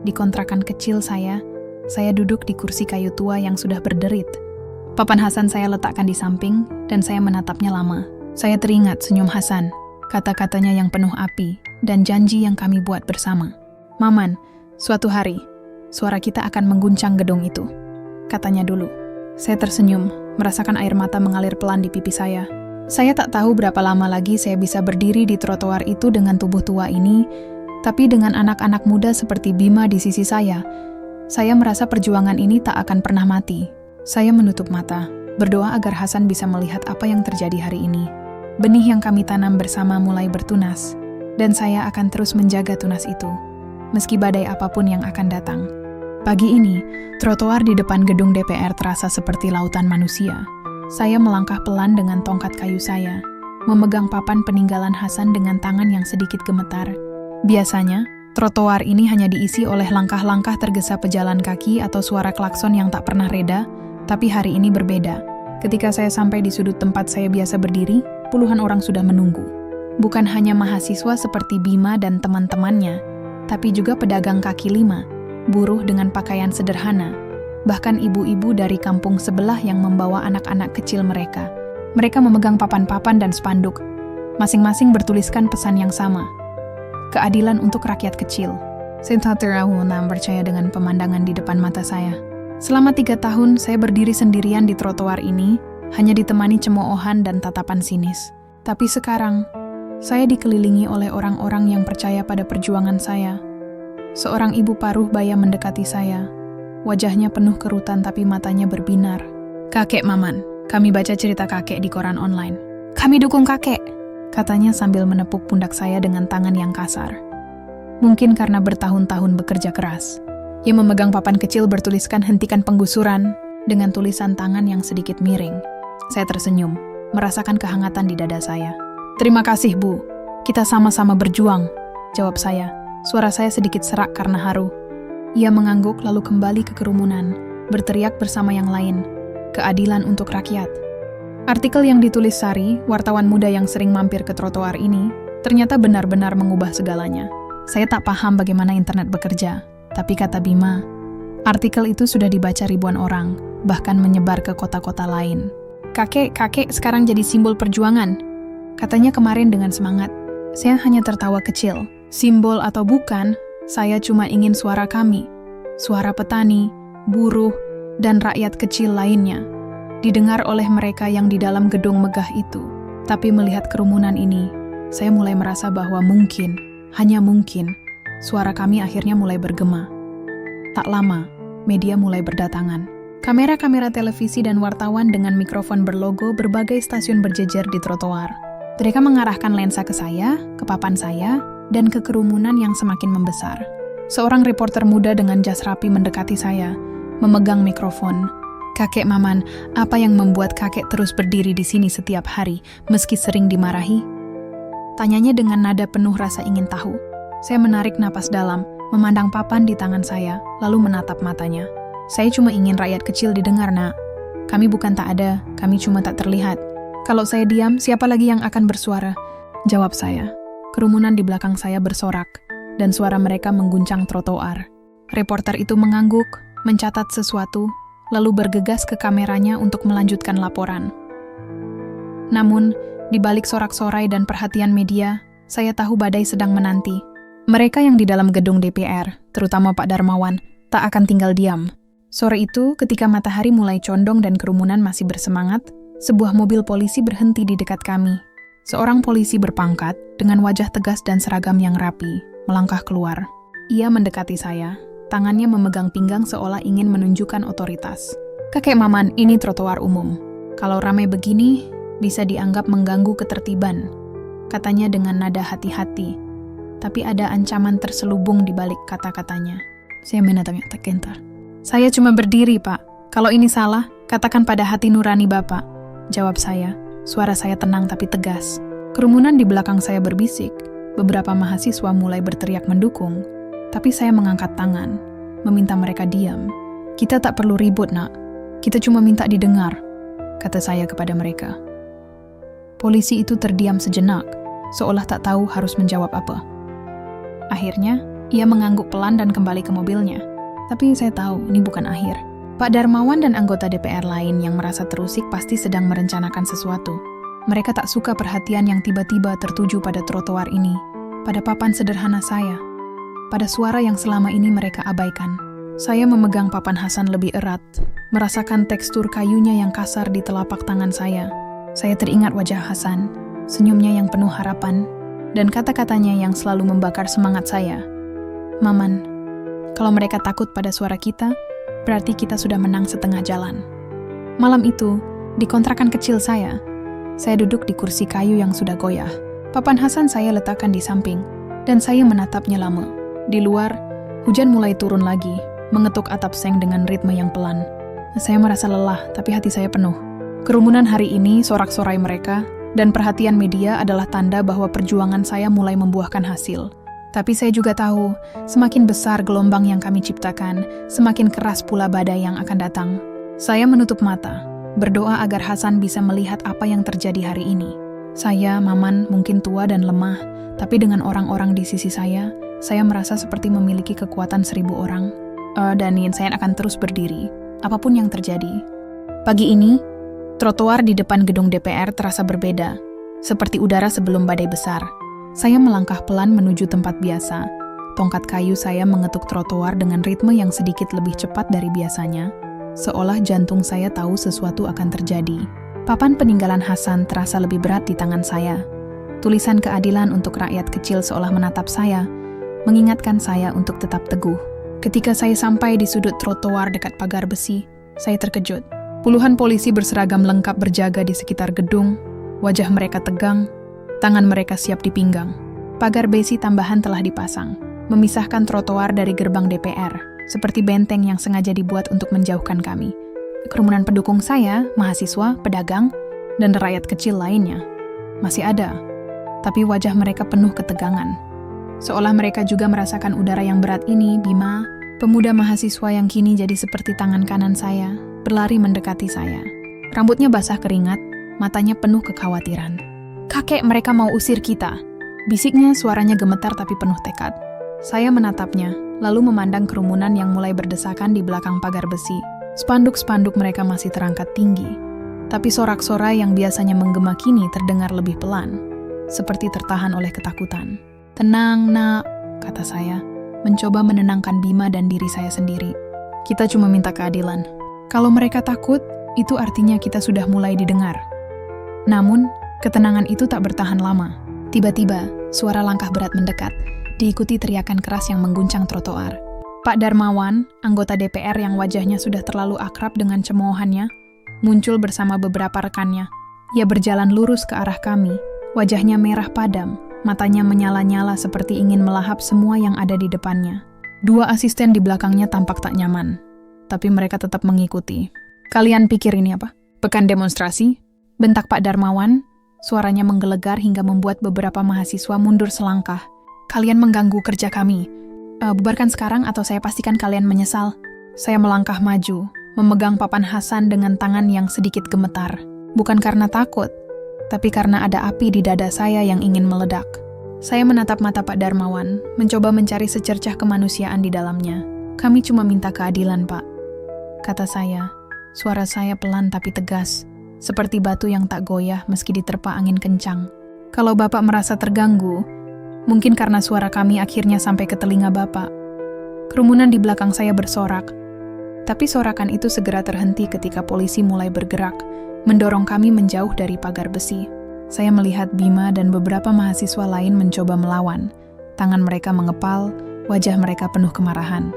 di kontrakan kecil saya duduk di kursi kayu tua yang sudah berderit. Papan Hasan saya letakkan di samping, dan saya menatapnya lama. Saya teringat senyum Hasan, kata-katanya yang penuh api, dan janji yang kami buat bersama. "Maman, suatu hari, suara kita akan mengguncang gedung itu," katanya dulu. Saya tersenyum, merasakan air mata mengalir pelan di pipi saya. Saya tak tahu berapa lama lagi saya bisa berdiri di trotoar itu dengan tubuh tua ini, tapi dengan anak-anak muda seperti Bima di sisi saya merasa perjuangan ini tak akan pernah mati. Saya menutup mata, berdoa agar Hasan bisa melihat apa yang terjadi hari ini. Benih yang kami tanam bersama mulai bertunas, dan saya akan terus menjaga tunas itu, meski badai apapun yang akan datang. Pagi ini, trotoar di depan gedung DPR terasa seperti lautan manusia. Saya melangkah pelan dengan tongkat kayu saya, memegang papan peninggalan Hasan dengan tangan yang sedikit gemetar. Biasanya, trotoar ini hanya diisi oleh langkah-langkah tergesa pejalan kaki atau suara klakson yang tak pernah reda, tapi hari ini berbeda. Ketika saya sampai di sudut tempat saya biasa berdiri, puluhan orang sudah menunggu. Bukan hanya mahasiswa seperti Bima dan teman-temannya, tapi juga pedagang kaki lima, buruh dengan pakaian sederhana, bahkan ibu-ibu dari kampung sebelah yang membawa anak-anak kecil mereka. Mereka memegang papan-papan dan spanduk, masing-masing bertuliskan pesan yang sama. Keadilan untuk rakyat kecil. Saya percaya dengan pemandangan di depan mata saya. Selama 3 tahun, saya berdiri sendirian di trotoar ini, hanya ditemani cemoohan dan tatapan sinis. Tapi sekarang, saya dikelilingi oleh orang-orang yang percaya pada perjuangan saya. Seorang ibu paruh baya mendekati saya. Wajahnya penuh kerutan tapi matanya berbinar. "Kakek Maman, kami baca cerita kakek di koran online. Kami dukung kakek," katanya sambil menepuk pundak saya dengan tangan yang kasar. Mungkin karena bertahun-tahun bekerja keras. Ia memegang papan kecil bertuliskan "Hentikan Penggusuran" dengan tulisan tangan yang sedikit miring. Saya tersenyum, merasakan kehangatan di dada saya. "Terima kasih, Bu. Kita sama-sama berjuang," jawab saya. Suara saya sedikit serak karena haru. Ia mengangguk lalu kembali ke kerumunan, berteriak bersama yang lain, "Keadilan untuk rakyat." Artikel yang ditulis Sari, wartawan muda yang sering mampir ke trotoar ini, ternyata benar-benar mengubah segalanya. Saya tak paham bagaimana internet bekerja, tapi kata Bima, artikel itu sudah dibaca ribuan orang, bahkan menyebar ke kota-kota lain. Kakek sekarang jadi simbol perjuangan," katanya kemarin dengan semangat. Saya hanya tertawa kecil. Simbol atau bukan, saya cuma ingin suara kami, suara petani, buruh, dan rakyat kecil lainnya, didengar oleh mereka yang di dalam gedung megah itu. Tapi melihat kerumunan ini, saya mulai merasa bahwa mungkin, hanya mungkin, suara kami akhirnya mulai bergema. Tak lama, media mulai berdatangan. Kamera-kamera televisi dan wartawan dengan mikrofon berlogo berbagai stasiun berjejer di trotoar. Mereka mengarahkan lensa ke saya, ke papan saya, dan ke kerumunan yang semakin membesar. Seorang reporter muda dengan jas rapi mendekati saya, memegang mikrofon. "Kakek Maman, apa yang membuat kakek terus berdiri di sini setiap hari, meski sering dimarahi?" Tanyanya dengan nada penuh rasa ingin tahu. Saya menarik napas dalam, memandang papan di tangan saya, lalu menatap matanya. "Saya cuma ingin rakyat kecil didengar, Nak. Kami bukan tak ada, kami cuma tak terlihat. Kalau saya diam, siapa lagi yang akan bersuara? Jawab saya. Kerumunan di belakang saya bersorak, dan suara mereka mengguncang trotoar. Reporter itu mengangguk, mencatat sesuatu, lalu bergegas ke kameranya untuk melanjutkan laporan. Namun, di balik sorak-sorai dan perhatian media, saya tahu badai sedang menanti. Mereka yang di dalam gedung DPR, terutama Pak Darmawan, tak akan tinggal diam. Sore itu, ketika matahari mulai condong dan kerumunan masih bersemangat, sebuah mobil polisi berhenti di dekat kami. Seorang polisi berpangkat, dengan wajah tegas dan seragam yang rapi, melangkah keluar. Ia mendekati saya, tangannya memegang pinggang seolah ingin menunjukkan otoritas. "Kakek Maman, ini trotoar umum. Kalau ramai begini, bisa dianggap mengganggu ketertiban," katanya dengan nada hati-hati. Tapi ada ancaman terselubung di balik kata-katanya. Saya menatapnya tak gentar. "Saya cuma berdiri, Pak. Kalau ini salah, katakan pada hati nurani Bapak," jawab saya. Suara saya tenang tapi tegas. Kerumunan di belakang saya berbisik. Beberapa mahasiswa mulai berteriak mendukung. Tapi saya mengangkat tangan, meminta mereka diam. "Kita tak perlu ribut, Nak. Kita cuma minta didengar," kata saya kepada mereka. Polisi itu terdiam sejenak, seolah tak tahu harus menjawab apa. Akhirnya, ia mengangguk pelan dan kembali ke mobilnya. Tapi saya tahu ini bukan akhir. Pak Darmawan dan anggota DPR lain yang merasa terusik pasti sedang merencanakan sesuatu. Mereka tak suka perhatian yang tiba-tiba tertuju pada trotoar ini, pada papan sederhana saya, pada suara yang selama ini mereka abaikan. Saya memegang papan Hasan lebih erat, merasakan tekstur kayunya yang kasar di telapak tangan saya. Saya teringat wajah Hasan, senyumnya yang penuh harapan, dan kata-katanya yang selalu membakar semangat saya. "Maman, kalau mereka takut pada suara kita, berarti kita sudah menang setengah jalan." Malam itu, di kontrakan kecil saya duduk di kursi kayu yang sudah goyah. Papan Hasan saya letakkan di samping, dan saya menatapnya lama. Di luar, hujan mulai turun lagi, mengetuk atap seng dengan ritme yang pelan. Saya merasa lelah, tapi hati saya penuh. Kerumunan hari ini, sorak-sorai mereka, dan perhatian media adalah tanda bahwa perjuangan saya mulai membuahkan hasil. Tapi saya juga tahu, semakin besar gelombang yang kami ciptakan, semakin keras pula badai yang akan datang. Saya menutup mata, berdoa agar Hasan bisa melihat apa yang terjadi hari ini. Saya, Maman, mungkin tua dan lemah, tapi dengan orang-orang di sisi saya merasa seperti memiliki kekuatan 1000 orang. Dan saya akan terus berdiri, apapun yang terjadi. Pagi ini, trotoar di depan gedung DPR terasa berbeda, seperti udara sebelum badai besar. Saya melangkah pelan menuju tempat biasa. Tongkat kayu saya mengetuk trotoar dengan ritme yang sedikit lebih cepat dari biasanya, seolah jantung saya tahu sesuatu akan terjadi. Papan peninggalan Hasan terasa lebih berat di tangan saya. Tulisan keadilan untuk rakyat kecil seolah menatap saya, mengingatkan saya untuk tetap teguh. Ketika saya sampai di sudut trotoar dekat pagar besi, saya terkejut. Puluhan polisi berseragam lengkap berjaga di sekitar gedung, wajah mereka tegang, tangan mereka siap dipinggang. Pagar besi tambahan telah dipasang, memisahkan trotoar dari gerbang DPR, seperti benteng yang sengaja dibuat untuk menjauhkan kami. Kerumunan pendukung saya, mahasiswa, pedagang, dan rakyat kecil lainnya masih ada, tapi wajah mereka penuh ketegangan. Seolah mereka juga merasakan udara yang berat ini. Bima, pemuda mahasiswa yang kini jadi seperti tangan kanan saya, berlari mendekati saya. Rambutnya basah keringat, matanya penuh kekhawatiran. "Kakek, mereka mau usir kita," bisiknya, suaranya gemetar tapi penuh tekad. Saya menatapnya, lalu memandang kerumunan yang mulai berdesakan di belakang pagar besi. Spanduk-spanduk mereka masih terangkat tinggi, tapi sorak-sorai yang biasanya menggema kini terdengar lebih pelan, seperti tertahan oleh ketakutan. "Tenang, Nak," kata saya, mencoba menenangkan Bima dan diri saya sendiri. "Kita cuma minta keadilan. Kalau mereka takut, itu artinya kita sudah mulai didengar." Namun, ketenangan itu tak bertahan lama. Tiba-tiba, suara langkah berat mendekat, diikuti teriakan keras yang mengguncang trotoar. Pak Darmawan, anggota DPR yang wajahnya sudah terlalu akrab dengan cemoohannya, muncul bersama beberapa rekannya. Ia berjalan lurus ke arah kami, wajahnya merah padam, matanya menyala-nyala seperti ingin melahap semua yang ada di depannya. Dua asisten di belakangnya tampak tak nyaman, tapi mereka tetap mengikuti. "Kalian pikir ini apa? Pekan demonstrasi?" bentak Pak Darmawan. Suaranya menggelegar hingga membuat beberapa mahasiswa mundur selangkah. "Kalian mengganggu kerja kami. Bubarkan sekarang atau saya pastikan kalian menyesal." Saya melangkah maju, memegang papan Hasan dengan tangan yang sedikit gemetar. Bukan karena takut, tapi karena ada api di dada saya yang ingin meledak. Saya menatap mata Pak Darmawan, mencoba mencari secercah kemanusiaan di dalamnya. "Kami cuma minta keadilan, Pak," kata saya. Suara saya pelan tapi tegas, seperti batu yang tak goyah meski diterpa angin kencang. Kalau Bapak merasa terganggu, mungkin karena suara kami akhirnya sampai ke telinga Bapak. Kerumunan di belakang saya bersorak, tapi sorakan itu segera terhenti ketika polisi mulai bergerak, mendorong kami menjauh dari pagar besi. Saya melihat Bima dan beberapa mahasiswa lain mencoba melawan. Tangan mereka mengepal, wajah mereka penuh kemarahan.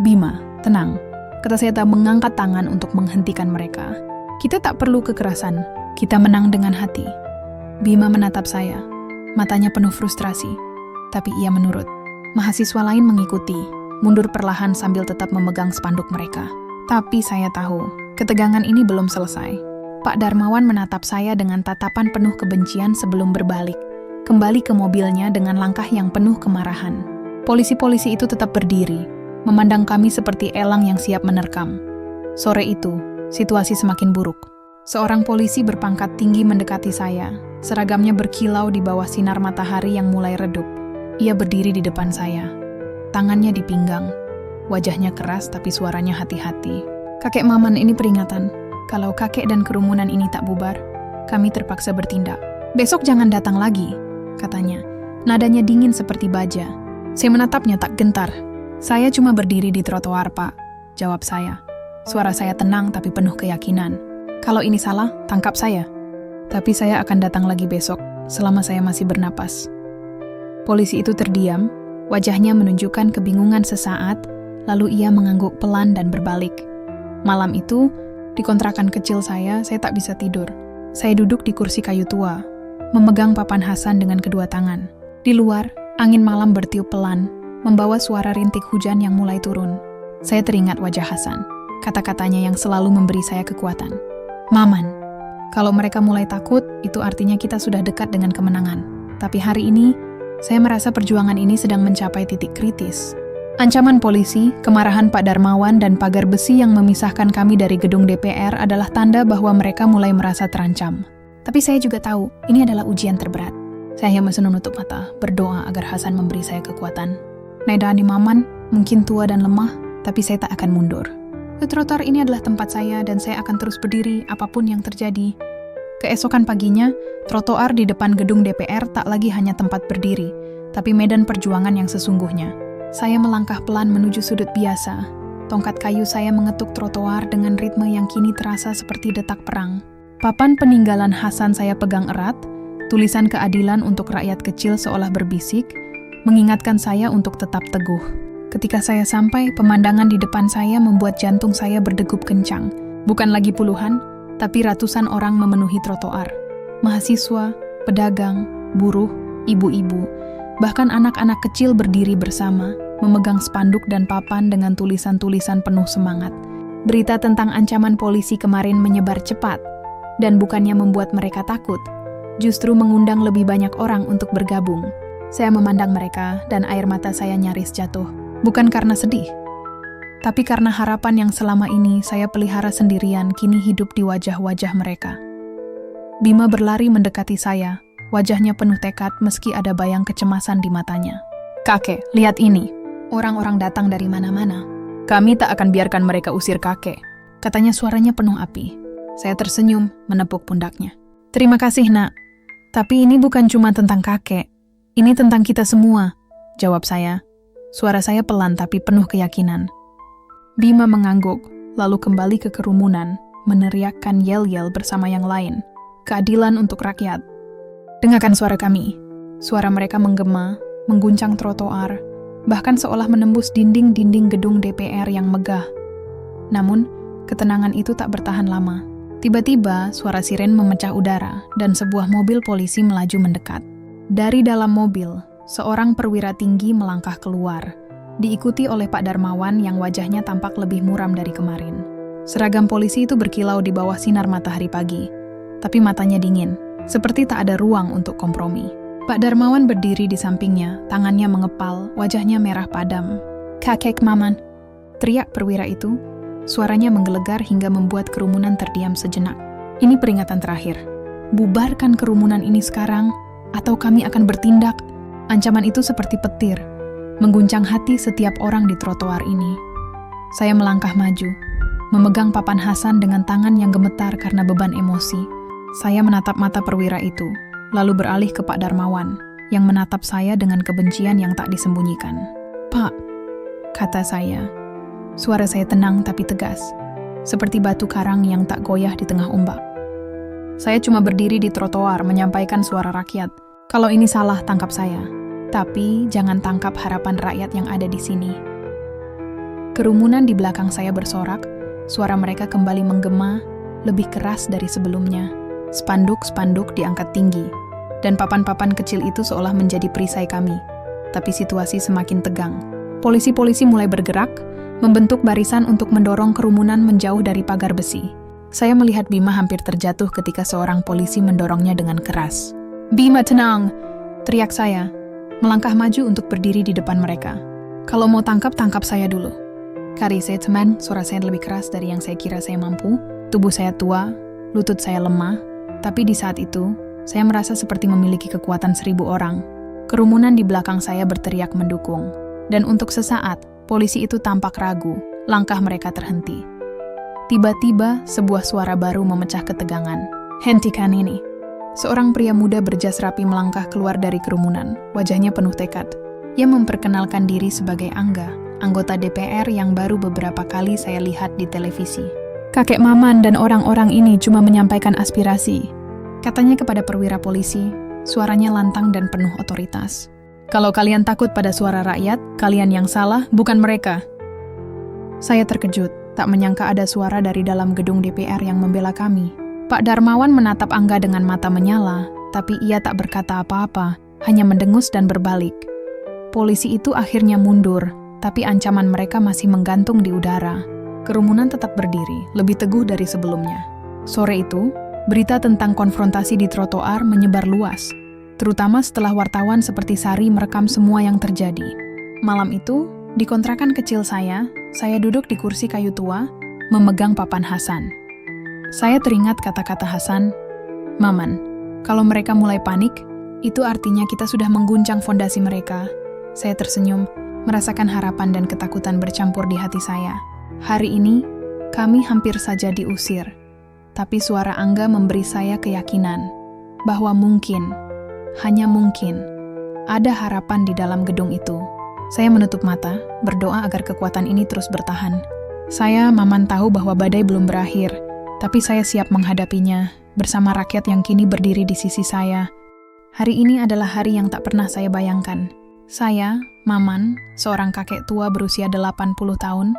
"Bima, tenang," kata saya tak mengangkat tangan untuk menghentikan mereka. "Kita tak perlu kekerasan, kita menang dengan hati." Bima menatap saya, matanya penuh frustrasi, tapi ia menurut. Mahasiswa lain mengikuti, mundur perlahan sambil tetap memegang spanduk mereka. Tapi saya tahu, ketegangan ini belum selesai. Pak Darmawan menatap saya dengan tatapan penuh kebencian sebelum berbalik, kembali ke mobilnya dengan langkah yang penuh kemarahan. Polisi-polisi itu tetap berdiri, memandang kami seperti elang yang siap menerkam. Sore itu, situasi semakin buruk. Seorang polisi berpangkat tinggi mendekati saya, seragamnya berkilau di bawah sinar matahari yang mulai redup. Ia berdiri di depan saya, tangannya di pinggang, wajahnya keras tapi suaranya hati-hati. "Kakek Maman, ini peringatan. Kalau kakek dan kerumunan ini tak bubar, kami terpaksa bertindak. Besok jangan datang lagi," katanya. Nadanya dingin seperti baja. Saya menatapnya tak gentar. "Saya cuma berdiri di trotoar, Pak," jawab saya. Suara saya tenang tapi penuh keyakinan. "Kalau ini salah, tangkap saya. Tapi saya akan datang lagi besok, selama saya masih bernapas." Polisi itu terdiam, wajahnya menunjukkan kebingungan sesaat, lalu ia mengangguk pelan dan berbalik. Malam itu, di kontrakan kecil saya tak bisa tidur. Saya duduk di kursi kayu tua, memegang papan Hasan dengan kedua tangan. Di luar, angin malam bertiup pelan, membawa suara rintik hujan yang mulai turun. Saya teringat wajah Hasan, kata-katanya yang selalu memberi saya kekuatan. "Maman, kalau mereka mulai takut, itu artinya kita sudah dekat dengan kemenangan. Tapi hari ini, saya merasa perjuangan ini sedang mencapai titik kritis." Ancaman polisi, kemarahan Pak Darmawan, dan pagar besi yang memisahkan kami dari gedung DPR adalah tanda bahwa mereka mulai merasa terancam. Tapi saya juga tahu, ini adalah ujian terberat. Saya masih menutup mata, berdoa agar Hasan memberi saya kekuatan. Naidani Maman, mungkin tua dan lemah, tapi saya tak akan mundur. Trotoar ini adalah tempat saya dan saya akan terus berdiri apapun yang terjadi. Keesokan paginya, trotoar di depan gedung DPR tak lagi hanya tempat berdiri, tapi medan perjuangan yang sesungguhnya. Saya melangkah pelan menuju sudut biasa. Tongkat kayu saya mengetuk trotoar dengan ritme yang kini terasa seperti detak perang. Papan peninggalan Hasan saya pegang erat, tulisan keadilan untuk rakyat kecil seolah berbisik, mengingatkan saya untuk tetap teguh. Ketika saya sampai, pemandangan di depan saya membuat jantung saya berdegup kencang. Bukan lagi puluhan, tapi ratusan orang memenuhi trotoar. Mahasiswa, pedagang, buruh, ibu-ibu, bahkan anak-anak kecil berdiri bersama, memegang spanduk dan papan dengan tulisan-tulisan penuh semangat. Berita tentang ancaman polisi kemarin menyebar cepat, dan bukannya membuat mereka takut, justru mengundang lebih banyak orang untuk bergabung. Saya memandang mereka, dan air mata saya nyaris jatuh. Bukan karena sedih, tapi karena harapan yang selama ini saya pelihara sendirian kini hidup di wajah-wajah mereka. Bima berlari mendekati saya, wajahnya penuh tekad meski ada bayang kecemasan di matanya. "Kakek, lihat ini. Orang-orang datang dari mana-mana. Kami tak akan biarkan mereka usir kakek," katanya suaranya penuh api. Saya tersenyum, menepuk pundaknya. "Terima kasih, Nak. Tapi ini bukan cuma tentang kakek. Ini tentang kita semua," jawab saya. Suara saya pelan tapi penuh keyakinan. Bima mengangguk, lalu kembali ke kerumunan, meneriakkan yel-yel bersama yang lain. "Keadilan untuk rakyat. Dengarkan suara kami." Suara mereka menggema, mengguncang trotoar, bahkan seolah menembus dinding-dinding gedung DPR yang megah. Namun, ketenangan itu tak bertahan lama. Tiba-tiba, suara siren memecah udara, dan sebuah mobil polisi melaju mendekat. Dari dalam mobil, seorang perwira tinggi melangkah keluar, diikuti oleh Pak Darmawan yang wajahnya tampak lebih muram dari kemarin. Seragam polisi itu berkilau di bawah sinar matahari pagi, tapi matanya dingin, seperti tak ada ruang untuk kompromi. Pak Darmawan berdiri di sampingnya, tangannya mengepal, wajahnya merah padam. "Kakek Maman," teriak perwira itu. Suaranya menggelegar hingga membuat kerumunan terdiam sejenak. "Ini peringatan terakhir. bubarkan kerumunan ini sekarang, atau kami akan bertindak. Ancaman itu seperti petir, mengguncang hati setiap orang di trotoar ini. Saya melangkah maju, memegang papan Hasan dengan tangan yang gemetar karena beban emosi. Saya menatap mata perwira itu, lalu beralih ke Pak Darmawan, yang menatap saya dengan kebencian yang tak disembunyikan. "Pak," kata saya. Suara saya tenang tapi tegas, seperti batu karang yang tak goyah di tengah ombak. Saya cuma berdiri di trotoar menyampaikan suara rakyat. Kalau ini salah, tangkap saya. Tapi jangan tangkap harapan rakyat yang ada di sini. Kerumunan di belakang saya bersorak, suara mereka kembali menggema, lebih keras dari sebelumnya. Spanduk-spanduk diangkat tinggi, dan papan-papan kecil itu seolah menjadi perisai kami. Tapi situasi semakin tegang. Polisi-polisi mulai bergerak, membentuk barisan untuk mendorong kerumunan menjauh dari pagar besi. Saya melihat Bima hampir terjatuh ketika seorang polisi mendorongnya dengan keras. "Bima, tenang!" teriak saya, melangkah maju untuk berdiri di depan mereka. "Kalau mau tangkap saya dulu." "Kari saya teman," suara saya lebih keras dari yang saya kira saya mampu. Tubuh saya tua, lutut saya lemah, tapi di saat itu, saya merasa seperti memiliki kekuatan 1000 orang. Kerumunan di belakang saya berteriak mendukung. Dan untuk sesaat, polisi itu tampak ragu, langkah mereka terhenti. Tiba-tiba, sebuah suara baru memecah ketegangan. "Hentikan ini!" Seorang pria muda berjas rapi melangkah keluar dari kerumunan, wajahnya penuh tekad. Ia memperkenalkan diri sebagai Angga, anggota DPR yang baru beberapa kali saya lihat di televisi. "Kakek Maman dan orang-orang ini cuma menyampaikan aspirasi," katanya kepada perwira polisi, suaranya lantang dan penuh otoritas. "Kalau kalian takut pada suara rakyat, kalian yang salah, bukan mereka." Saya terkejut, tak menyangka ada suara dari dalam gedung DPR yang membela kami. Pak Darmawan menatap Angga dengan mata menyala, tapi ia tak berkata apa-apa, hanya mendengus dan berbalik. Polisi itu akhirnya mundur, tapi ancaman mereka masih menggantung di udara. Kerumunan tetap berdiri, lebih teguh dari sebelumnya. Sore itu, berita tentang konfrontasi di trotoar menyebar luas, terutama setelah wartawan seperti Sari merekam semua yang terjadi. Malam itu, di kontrakan kecil saya duduk di kursi kayu tua, memegang papan Hasan. Saya teringat kata-kata Hasan, "Maman, kalau mereka mulai panik, itu artinya kita sudah mengguncang fondasi mereka." Saya tersenyum, merasakan harapan dan ketakutan bercampur di hati saya. Hari ini, kami hampir saja diusir. Tapi suara Angga memberi saya keyakinan bahwa mungkin, hanya mungkin, ada harapan di dalam gedung itu. Saya menutup mata, berdoa agar kekuatan ini terus bertahan. Saya, Maman, tahu bahwa badai belum berakhir, tapi saya siap menghadapinya bersama rakyat yang kini berdiri di sisi saya. Hari ini adalah hari yang tak pernah saya bayangkan. Saya, Maman, seorang kakek tua berusia 80 tahun,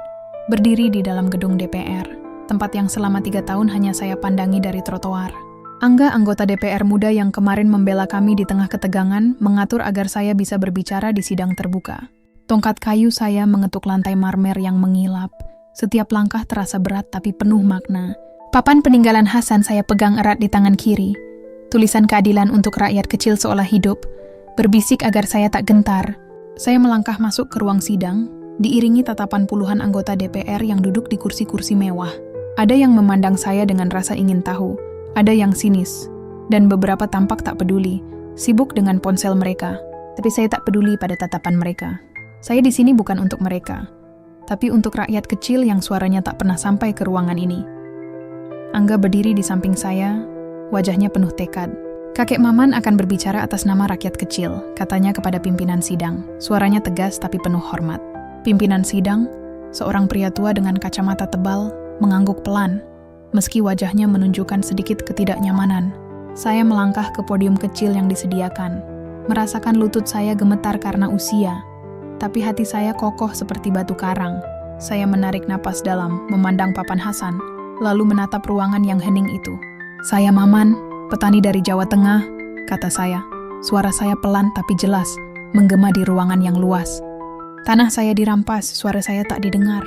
berdiri di dalam gedung DPR, tempat yang selama 3 tahun hanya saya pandangi dari trotoar. Angga, anggota DPR muda yang kemarin membela kami di tengah ketegangan, mengatur agar saya bisa berbicara di sidang terbuka. Tongkat kayu saya mengetuk lantai marmer yang mengilap. Setiap langkah terasa berat tapi penuh makna. Papan peninggalan Hasan saya pegang erat di tangan kiri. Tulisan keadilan untuk rakyat kecil seolah hidup, berbisik agar saya tak gentar. Saya melangkah masuk ke ruang sidang, diiringi tatapan puluhan anggota DPR yang duduk di kursi-kursi mewah. Ada yang memandang saya dengan rasa ingin tahu, ada yang sinis, dan beberapa tampak tak peduli, sibuk dengan ponsel mereka. Tapi saya tak peduli pada tatapan mereka. Saya di sini bukan untuk mereka, tapi untuk rakyat kecil yang suaranya tak pernah sampai ke ruangan ini. Angga berdiri di samping saya, wajahnya penuh tekad. "Kakek Maman akan berbicara atas nama rakyat kecil," katanya kepada pimpinan sidang. Suaranya tegas tapi penuh hormat. Pimpinan sidang, seorang pria tua dengan kacamata tebal, mengangguk pelan, meski wajahnya menunjukkan sedikit ketidaknyamanan. Saya melangkah ke podium kecil yang disediakan, merasakan lutut saya gemetar karena usia, tapi hati saya kokoh seperti batu karang. Saya menarik napas dalam, memandang papan Hasan, lalu menatap ruangan yang hening itu. "Saya Maman, petani dari Jawa Tengah," kata saya. Suara saya pelan tapi jelas, menggema di ruangan yang luas. Tanah saya dirampas, suara saya tak didengar.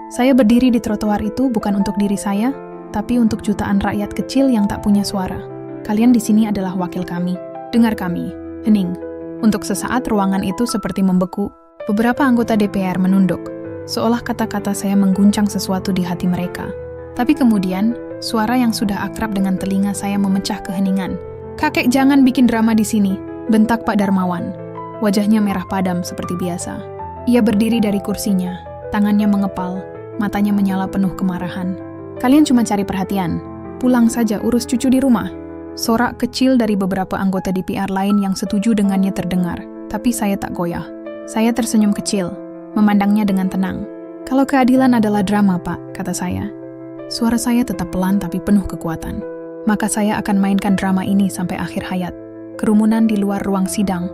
Saya berdiri di trotoar itu bukan untuk diri saya, tapi untuk jutaan rakyat kecil yang tak punya suara. Kalian di sini adalah wakil kami. Dengar kami. Hening. Untuk sesaat ruangan itu seperti membeku. Beberapa anggota DPR menunduk, seolah kata-kata saya mengguncang sesuatu di hati mereka. Tapi kemudian, Suara yang sudah akrab dengan telinga saya memecah keheningan. "Kakek, jangan bikin drama di sini," bentak Pak Darmawan. Wajahnya merah padam seperti biasa. Ia berdiri dari kursinya, tangannya mengepal, matanya menyala penuh kemarahan. "Kalian cuma cari perhatian. Pulang saja, urus cucu di rumah." Sorak kecil dari beberapa anggota DPR lain yang setuju dengannya terdengar, tapi saya tak goyah. Saya tersenyum kecil, memandangnya dengan tenang. "Kalau keadilan adalah drama, Pak," kata saya. Suara saya tetap pelan tapi penuh kekuatan. "Maka saya akan mainkan drama ini sampai akhir hayat." Kerumunan di luar ruang sidang,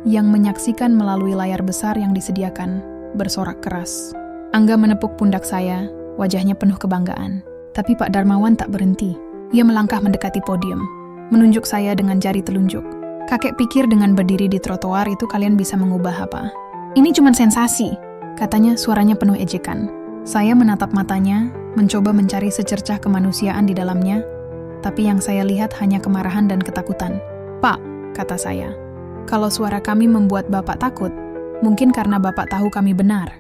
yang menyaksikan melalui layar besar yang disediakan, bersorak keras. Angga menepuk pundak saya, wajahnya penuh kebanggaan. Tapi Pak Darmawan tak berhenti. Ia melangkah mendekati podium, menunjuk saya dengan jari telunjuk. "Kakek pikir dengan berdiri di trotoar itu kalian bisa mengubah apa? Ini cuma sensasi," katanya, suaranya penuh ejekan. Saya menatap matanya, mencoba mencari secercah kemanusiaan di dalamnya, tapi yang saya lihat hanya kemarahan dan ketakutan. "Pak," kata saya, "kalau suara kami membuat Bapak takut, mungkin karena Bapak tahu kami benar."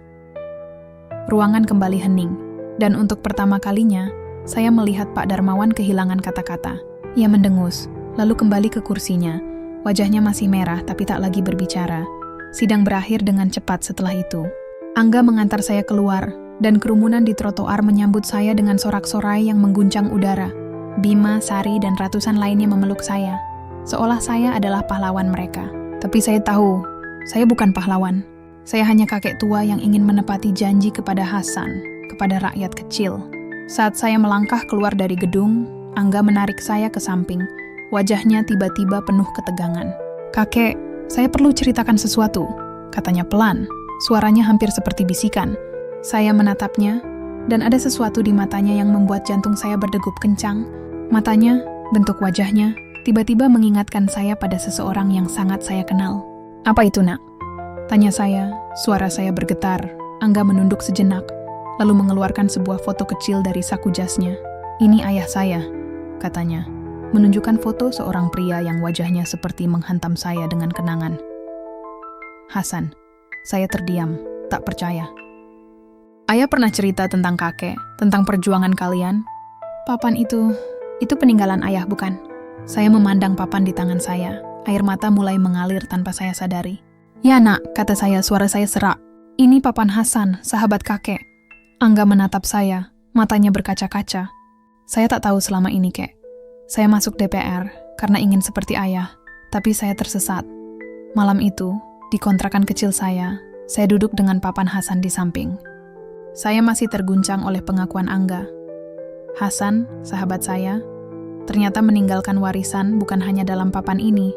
Ruangan kembali hening, dan untuk pertama kalinya, saya melihat Pak Darmawan kehilangan kata-kata. Ia mendengus, lalu kembali ke kursinya. Wajahnya masih merah tapi tak lagi berbicara. Sidang berakhir dengan cepat setelah itu. Angga mengantar saya keluar, dan kerumunan di trotoar menyambut saya dengan sorak-sorai yang mengguncang udara. Bima, Sari, dan ratusan lainnya memeluk saya, seolah saya adalah pahlawan mereka. Tapi saya tahu, saya bukan pahlawan. Saya hanya kakek tua yang ingin menepati janji kepada Hasan, kepada rakyat kecil. Saat saya melangkah keluar dari gedung, Angga menarik saya ke samping. Wajahnya tiba-tiba penuh ketegangan. "Kakek, saya perlu ceritakan sesuatu," katanya pelan. Suaranya hampir seperti bisikan. Saya menatapnya, dan ada sesuatu di matanya yang membuat jantung saya berdegup kencang. Matanya, bentuk wajahnya, tiba-tiba mengingatkan saya pada seseorang yang sangat saya kenal. "Apa itu, Nak?" tanya saya, suara saya bergetar. Angga menunduk sejenak, lalu mengeluarkan sebuah foto kecil dari saku jasnya. "Ini ayah saya," katanya, menunjukkan foto seorang pria yang wajahnya seperti menghantam saya dengan kenangan. "Hasan." Saya terdiam, tak percaya. "Ayah pernah cerita tentang kakek, tentang perjuangan kalian?" "Papan itu peninggalan ayah, bukan?" Saya memandang papan di tangan saya. Air mata mulai mengalir tanpa saya sadari. "Ya, Nak," kata saya, suara saya serak. "Ini papan Hasan, sahabat kakek." Angga menatap saya, matanya berkaca-kaca. "Saya tak tahu selama ini, Kek. Saya masuk DPR karena ingin seperti ayah, tapi saya tersesat. Malam itu, di kontrakan kecil saya duduk dengan papan Hasan di samping." Saya masih terguncang oleh pengakuan Angga. Hasan, sahabat saya, ternyata meninggalkan warisan bukan hanya dalam papan ini,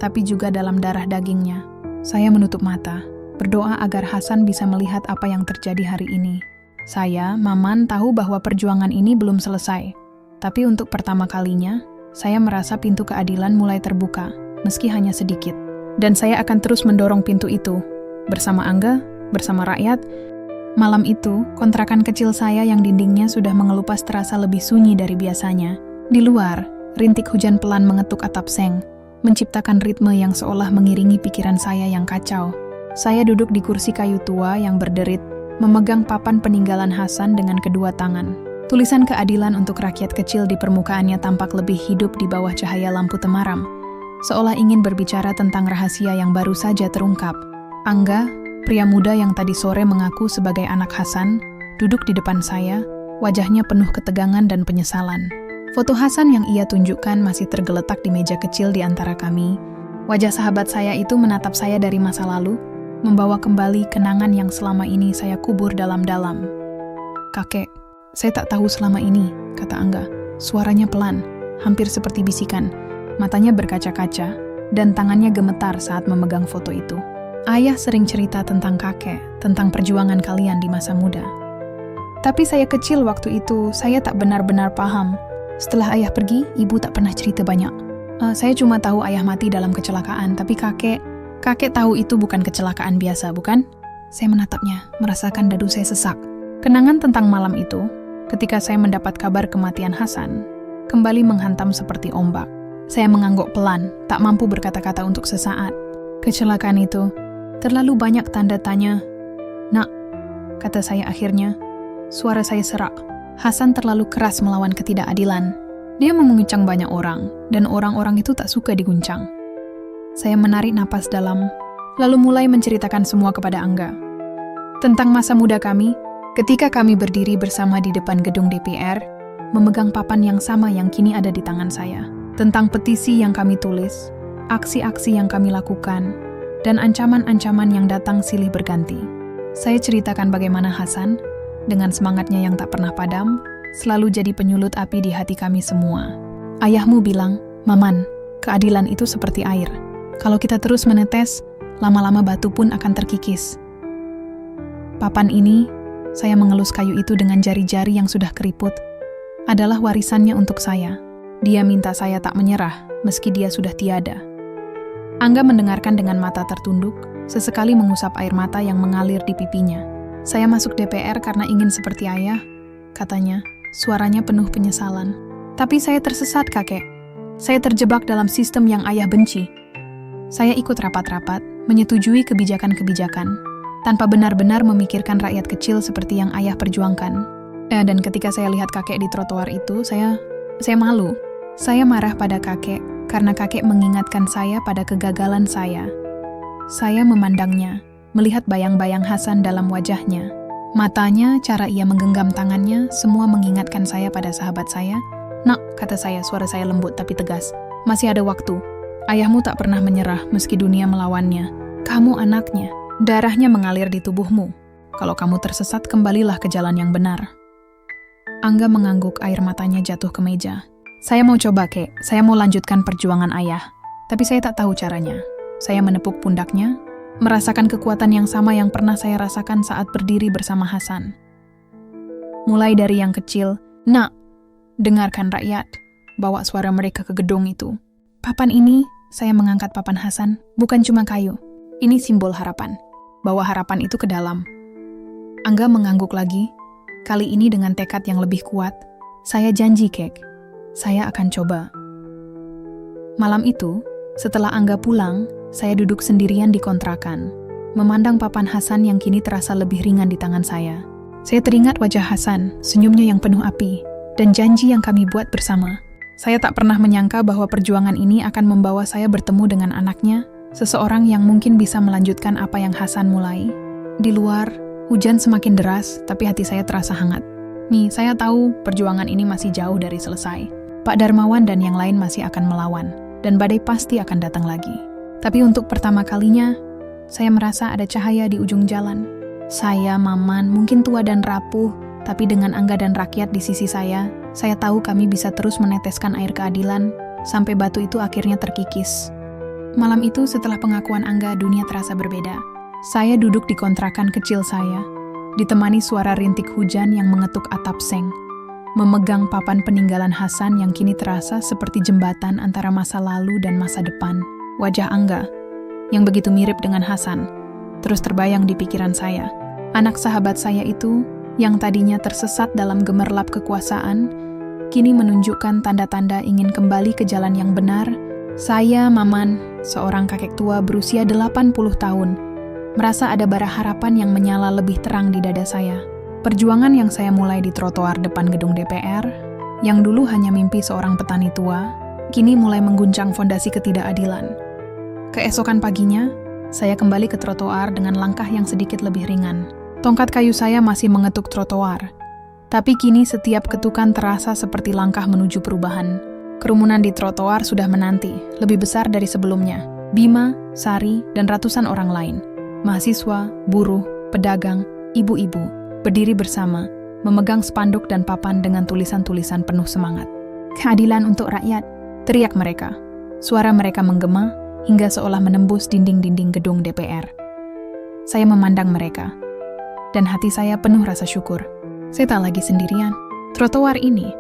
tapi juga dalam darah dagingnya. Saya menutup mata, berdoa agar Hasan bisa melihat apa yang terjadi hari ini. Saya, Maman, tahu bahwa perjuangan ini belum selesai. Tapi untuk pertama kalinya, saya merasa pintu keadilan mulai terbuka, meski hanya sedikit. Dan saya akan terus mendorong pintu itu, bersama Angga, bersama rakyat. Malam itu, kontrakan kecil saya yang dindingnya sudah mengelupas terasa lebih sunyi dari biasanya. Di luar, rintik hujan pelan mengetuk atap seng, menciptakan ritme yang seolah mengiringi pikiran saya yang kacau. Saya duduk di kursi kayu tua yang berderit, memegang papan peninggalan Hasan dengan kedua tangan. Tulisan keadilan untuk rakyat kecil di permukaannya tampak lebih hidup di bawah cahaya lampu temaram, seolah ingin berbicara tentang rahasia yang baru saja terungkap. Angga, pria muda yang tadi sore mengaku sebagai anak Hasan, duduk di depan saya, wajahnya penuh ketegangan dan penyesalan. Foto Hasan yang ia tunjukkan masih tergeletak di meja kecil di antara kami. Wajah sahabat saya itu menatap saya dari masa lalu, membawa kembali kenangan yang selama ini saya kubur dalam-dalam. "Kakek, saya tak tahu selama ini," kata Angga. Suaranya pelan, hampir seperti bisikan. Matanya berkaca-kaca, dan tangannya gemetar saat memegang foto itu. "Ayah sering cerita tentang kakek, tentang perjuangan kalian di masa muda. Tapi saya kecil waktu itu, saya tak benar-benar paham. Setelah ayah pergi, ibu tak pernah cerita banyak. Saya cuma tahu ayah mati dalam kecelakaan, tapi kakek tahu itu bukan kecelakaan biasa, bukan?" Saya menatapnya, merasakan dadu saya sesak. Kenangan tentang malam itu, ketika saya mendapat kabar kematian Hasan, kembali menghantam seperti ombak. Saya mengangguk pelan, tak mampu berkata-kata untuk sesaat. Kecelakaan itu, terlalu banyak tanda tanya. "Nak," kata saya akhirnya, suara saya serak. Hasan terlalu keras melawan ketidakadilan. Dia menguncang banyak orang, dan orang-orang itu tak suka diguncang. Saya menarik napas dalam, lalu mulai menceritakan semua kepada Angga. Tentang masa muda kami, ketika kami berdiri bersama di depan gedung DPR, memegang papan yang sama yang kini ada di tangan saya. Tentang petisi yang kami tulis, aksi-aksi yang kami lakukan, dan ancaman-ancaman yang datang silih berganti. Saya ceritakan bagaimana Hasan, dengan semangatnya yang tak pernah padam, selalu jadi penyulut api di hati kami semua. Ayahmu bilang, "Maman, keadilan itu seperti air. Kalau kita terus menetes, lama-lama batu pun akan terkikis." Papan ini, saya mengelus kayu itu dengan jari-jari yang sudah keriput, adalah warisannya untuk saya. Dia minta saya tak menyerah, meski dia sudah tiada. Angga mendengarkan dengan mata tertunduk, sesekali mengusap air mata yang mengalir di pipinya. "Saya masuk DPR karena ingin seperti ayah," katanya. Suaranya penuh penyesalan. "Tapi saya tersesat, kakek. Saya terjebak dalam sistem yang ayah benci." Saya ikut rapat-rapat, menyetujui kebijakan-kebijakan, tanpa benar-benar memikirkan rakyat kecil seperti yang ayah perjuangkan. Dan ketika saya lihat kakek di trotoar itu, saya malu. Saya marah pada kakek, karena kakek mengingatkan saya pada kegagalan saya. Saya memandangnya, melihat bayang-bayang Hasan dalam wajahnya. Matanya, cara ia menggenggam tangannya, semua mengingatkan saya pada sahabat saya. "Nak," kata saya, suara saya lembut tapi tegas, "masih ada waktu. Ayahmu tak pernah menyerah meski dunia melawannya. Kamu anaknya, darahnya mengalir di tubuhmu. Kalau kamu tersesat, kembalilah ke jalan yang benar." Angga mengangguk, air matanya jatuh ke meja. "Saya mau coba, kek. Saya mau lanjutkan perjuangan ayah. Tapi saya tak tahu caranya." Saya menepuk pundaknya, merasakan kekuatan yang sama yang pernah saya rasakan saat berdiri bersama Hasan. Mulai dari yang kecil, "Nak, dengarkan rakyat," bawa suara mereka ke gedung itu. "Papan ini," saya mengangkat papan Hasan, "bukan cuma kayu. Ini simbol harapan. Bawa harapan itu ke dalam." Angga mengangguk lagi, kali ini dengan tekad yang lebih kuat. "Saya janji, kek. Saya akan coba." Malam itu, setelah Angga pulang, saya duduk sendirian di kontrakan, memandang papan Hasan yang kini terasa lebih ringan di tangan saya. Saya teringat wajah Hasan, senyumnya yang penuh api, dan janji yang kami buat bersama. Saya tak pernah menyangka bahwa perjuangan ini akan membawa saya bertemu dengan anaknya, seseorang yang mungkin bisa melanjutkan apa yang Hasan mulai. Di luar, hujan semakin deras, tapi hati saya terasa hangat. "Mi, saya tahu perjuangan ini masih jauh dari selesai. Pak Darmawan dan yang lain masih akan melawan, dan badai pasti akan datang lagi. Tapi untuk pertama kalinya, saya merasa ada cahaya di ujung jalan. Saya, Maman, mungkin tua dan rapuh, tapi dengan Angga dan rakyat di sisi saya tahu kami bisa terus meneteskan air keadilan, sampai batu itu akhirnya terkikis." Malam itu setelah pengakuan Angga, dunia terasa berbeda. Saya duduk di kontrakan kecil saya, ditemani suara rintik hujan yang mengetuk atap seng, memegang papan peninggalan Hasan yang kini terasa seperti jembatan antara masa lalu dan masa depan. Wajah Angga, yang begitu mirip dengan Hasan, terus terbayang di pikiran saya. Anak sahabat saya itu, yang tadinya tersesat dalam gemerlap kekuasaan, kini menunjukkan tanda-tanda ingin kembali ke jalan yang benar. Saya, Maman, seorang kakek tua berusia 80 tahun, merasa ada bara harapan yang menyala lebih terang di dada saya. Perjuangan yang saya mulai di trotoar depan gedung DPR, yang dulu hanya mimpi seorang petani tua, kini mulai mengguncang fondasi ketidakadilan. Keesokan paginya, saya kembali ke trotoar dengan langkah yang sedikit lebih ringan. Tongkat kayu saya masih mengetuk trotoar, tapi kini setiap ketukan terasa seperti langkah menuju perubahan. Kerumunan di trotoar sudah menanti, lebih besar dari sebelumnya. Bima, Sari, dan ratusan orang lain. Mahasiswa, buruh, pedagang, ibu-ibu, berdiri bersama, memegang spanduk dan papan dengan tulisan-tulisan penuh semangat. "Keadilan untuk rakyat," teriak mereka. Suara mereka menggema, hingga seolah menembus dinding-dinding gedung DPR. Saya memandang mereka, dan hati saya penuh rasa syukur. Saya tak lagi sendirian. Trotoar ini,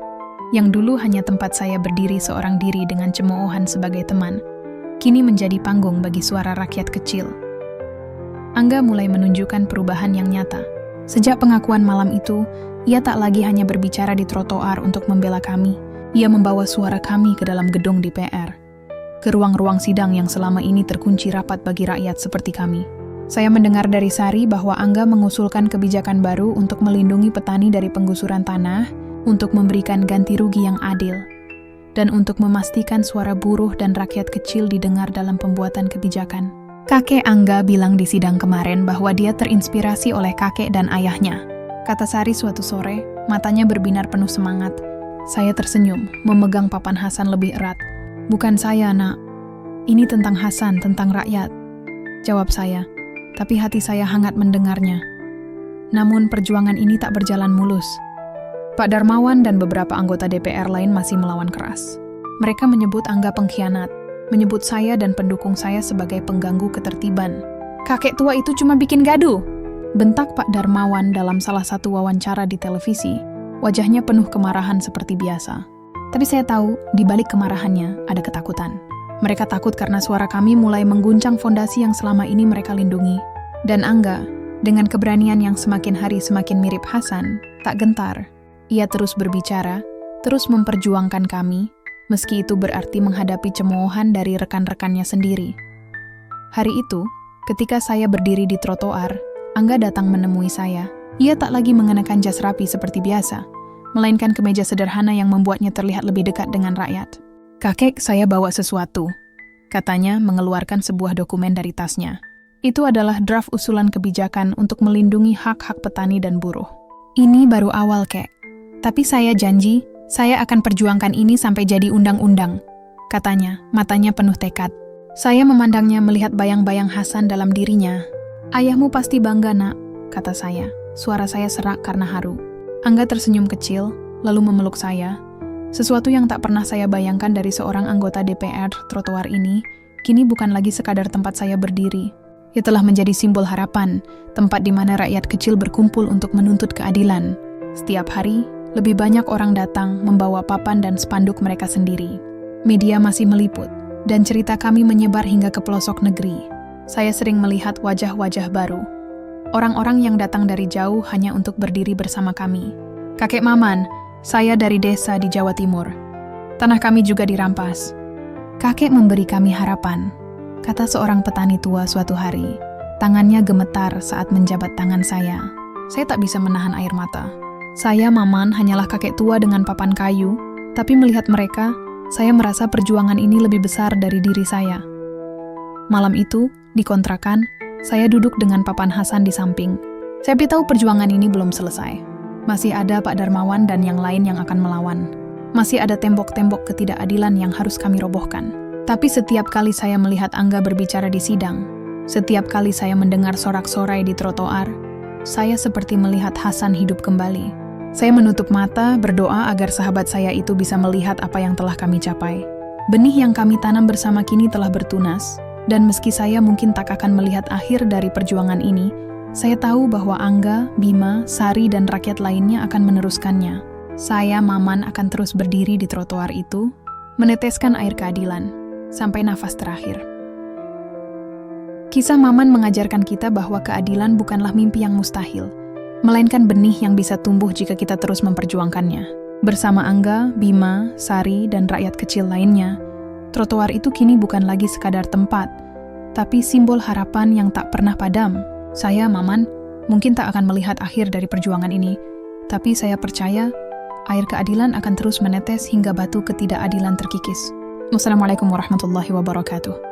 yang dulu hanya tempat saya berdiri seorang diri dengan cemoohan sebagai teman, kini menjadi panggung bagi suara rakyat kecil. Angga mulai menunjukkan perubahan yang nyata. Sejak pengakuan malam itu, ia tak lagi hanya berbicara di trotoar untuk membela kami. Ia membawa suara kami ke dalam gedung DPR, ke ruang-ruang sidang yang selama ini terkunci rapat bagi rakyat seperti kami. Saya mendengar dari Sari bahwa Angga mengusulkan kebijakan baru untuk melindungi petani dari penggusuran tanah untuk memberikan ganti rugi yang adil, dan untuk memastikan suara buruh dan rakyat kecil didengar dalam pembuatan kebijakan. Kakek Angga bilang di sidang kemarin bahwa dia terinspirasi oleh kakek dan ayahnya. Kata Sari suatu sore, matanya berbinar penuh semangat. Saya tersenyum, memegang papan Hasan lebih erat. Bukan saya, nak. Ini tentang Hasan, tentang rakyat. Jawab saya, tapi hati saya hangat mendengarnya. Namun perjuangan ini tak berjalan mulus. Pak Darmawan dan beberapa anggota DPR lain masih melawan keras. Mereka menyebut Angga pengkhianat, menyebut saya dan pendukung saya sebagai pengganggu ketertiban. Kakek tua itu cuma bikin gaduh, bentak Pak Darmawan dalam salah satu wawancara di televisi. Wajahnya penuh kemarahan seperti biasa. Tapi saya tahu, di balik kemarahannya ada ketakutan. Mereka takut karena suara kami mulai mengguncang fondasi yang selama ini mereka lindungi. Dan Angga, dengan keberanian yang semakin hari semakin mirip Hasan, tak gentar. Ia terus berbicara, terus memperjuangkan kami, meski itu berarti menghadapi cemoohan dari rekan-rekannya sendiri. Hari itu, ketika saya berdiri di trotoar, Angga datang menemui saya. Ia tak lagi mengenakan jas rapi seperti biasa, melainkan kemeja sederhana yang membuatnya terlihat lebih dekat dengan rakyat. Kakek, saya bawa sesuatu, katanya mengeluarkan sebuah dokumen dari tasnya. Itu adalah draft usulan kebijakan untuk melindungi hak-hak petani dan buruh. Ini baru awal, kek. Tapi saya janji, saya akan perjuangkan ini sampai jadi undang-undang, katanya, matanya penuh tekad. Saya memandangnya melihat bayang-bayang Hasan dalam dirinya. Ayahmu pasti bangga, nak, kata saya. Suara saya serak karena haru. Angga tersenyum kecil, lalu memeluk saya. Sesuatu yang tak pernah saya bayangkan dari seorang anggota DPR trotoar ini, kini bukan lagi sekadar tempat saya berdiri. Ia telah menjadi simbol harapan, tempat di mana rakyat kecil berkumpul untuk menuntut keadilan. Setiap hari, lebih banyak orang datang membawa papan dan spanduk mereka sendiri. Media masih meliput, dan cerita kami menyebar hingga ke pelosok negeri. Saya sering melihat wajah-wajah baru. Orang-orang yang datang dari jauh hanya untuk berdiri bersama kami. Kakek Maman, saya dari desa di Jawa Timur. Tanah kami juga dirampas. Kakek memberi kami harapan, kata seorang petani tua suatu hari. Tangannya gemetar saat menjabat tangan saya. Saya tak bisa menahan air mata. Saya, Maman, hanyalah kakek tua dengan papan kayu, tapi melihat mereka, saya merasa perjuangan ini lebih besar dari diri saya. Malam itu, di kontrakan, saya duduk dengan papan Hasan di samping. Saya beritahu perjuangan ini belum selesai. Masih ada Pak Darmawan dan yang lain yang akan melawan. Masih ada tembok-tembok ketidakadilan yang harus kami robohkan. Tapi setiap kali saya melihat Angga berbicara di sidang, setiap kali saya mendengar sorak-sorai di trotoar, saya seperti melihat Hasan hidup kembali. Saya menutup mata, berdoa agar sahabat saya itu bisa melihat apa yang telah kami capai. Benih yang kami tanam bersama kini telah bertunas, dan meski saya mungkin tak akan melihat akhir dari perjuangan ini, saya tahu bahwa Angga, Bima, Sari, dan rakyat lainnya akan meneruskannya. Saya, Maman, akan terus berdiri di trotoar itu, meneteskan air keadilan, sampai nafas terakhir. Kisah Maman mengajarkan kita bahwa keadilan bukanlah mimpi yang mustahil, melainkan benih yang bisa tumbuh jika kita terus memperjuangkannya. Bersama Angga, Bima, Sari, dan rakyat kecil lainnya, trotoar itu kini bukan lagi sekadar tempat, tapi simbol harapan yang tak pernah padam. Saya, Maman, mungkin tak akan melihat akhir dari perjuangan ini, tapi saya percaya air keadilan akan terus menetes hingga batu ketidakadilan terkikis. Wassalamualaikum warahmatullahi wabarakatuh.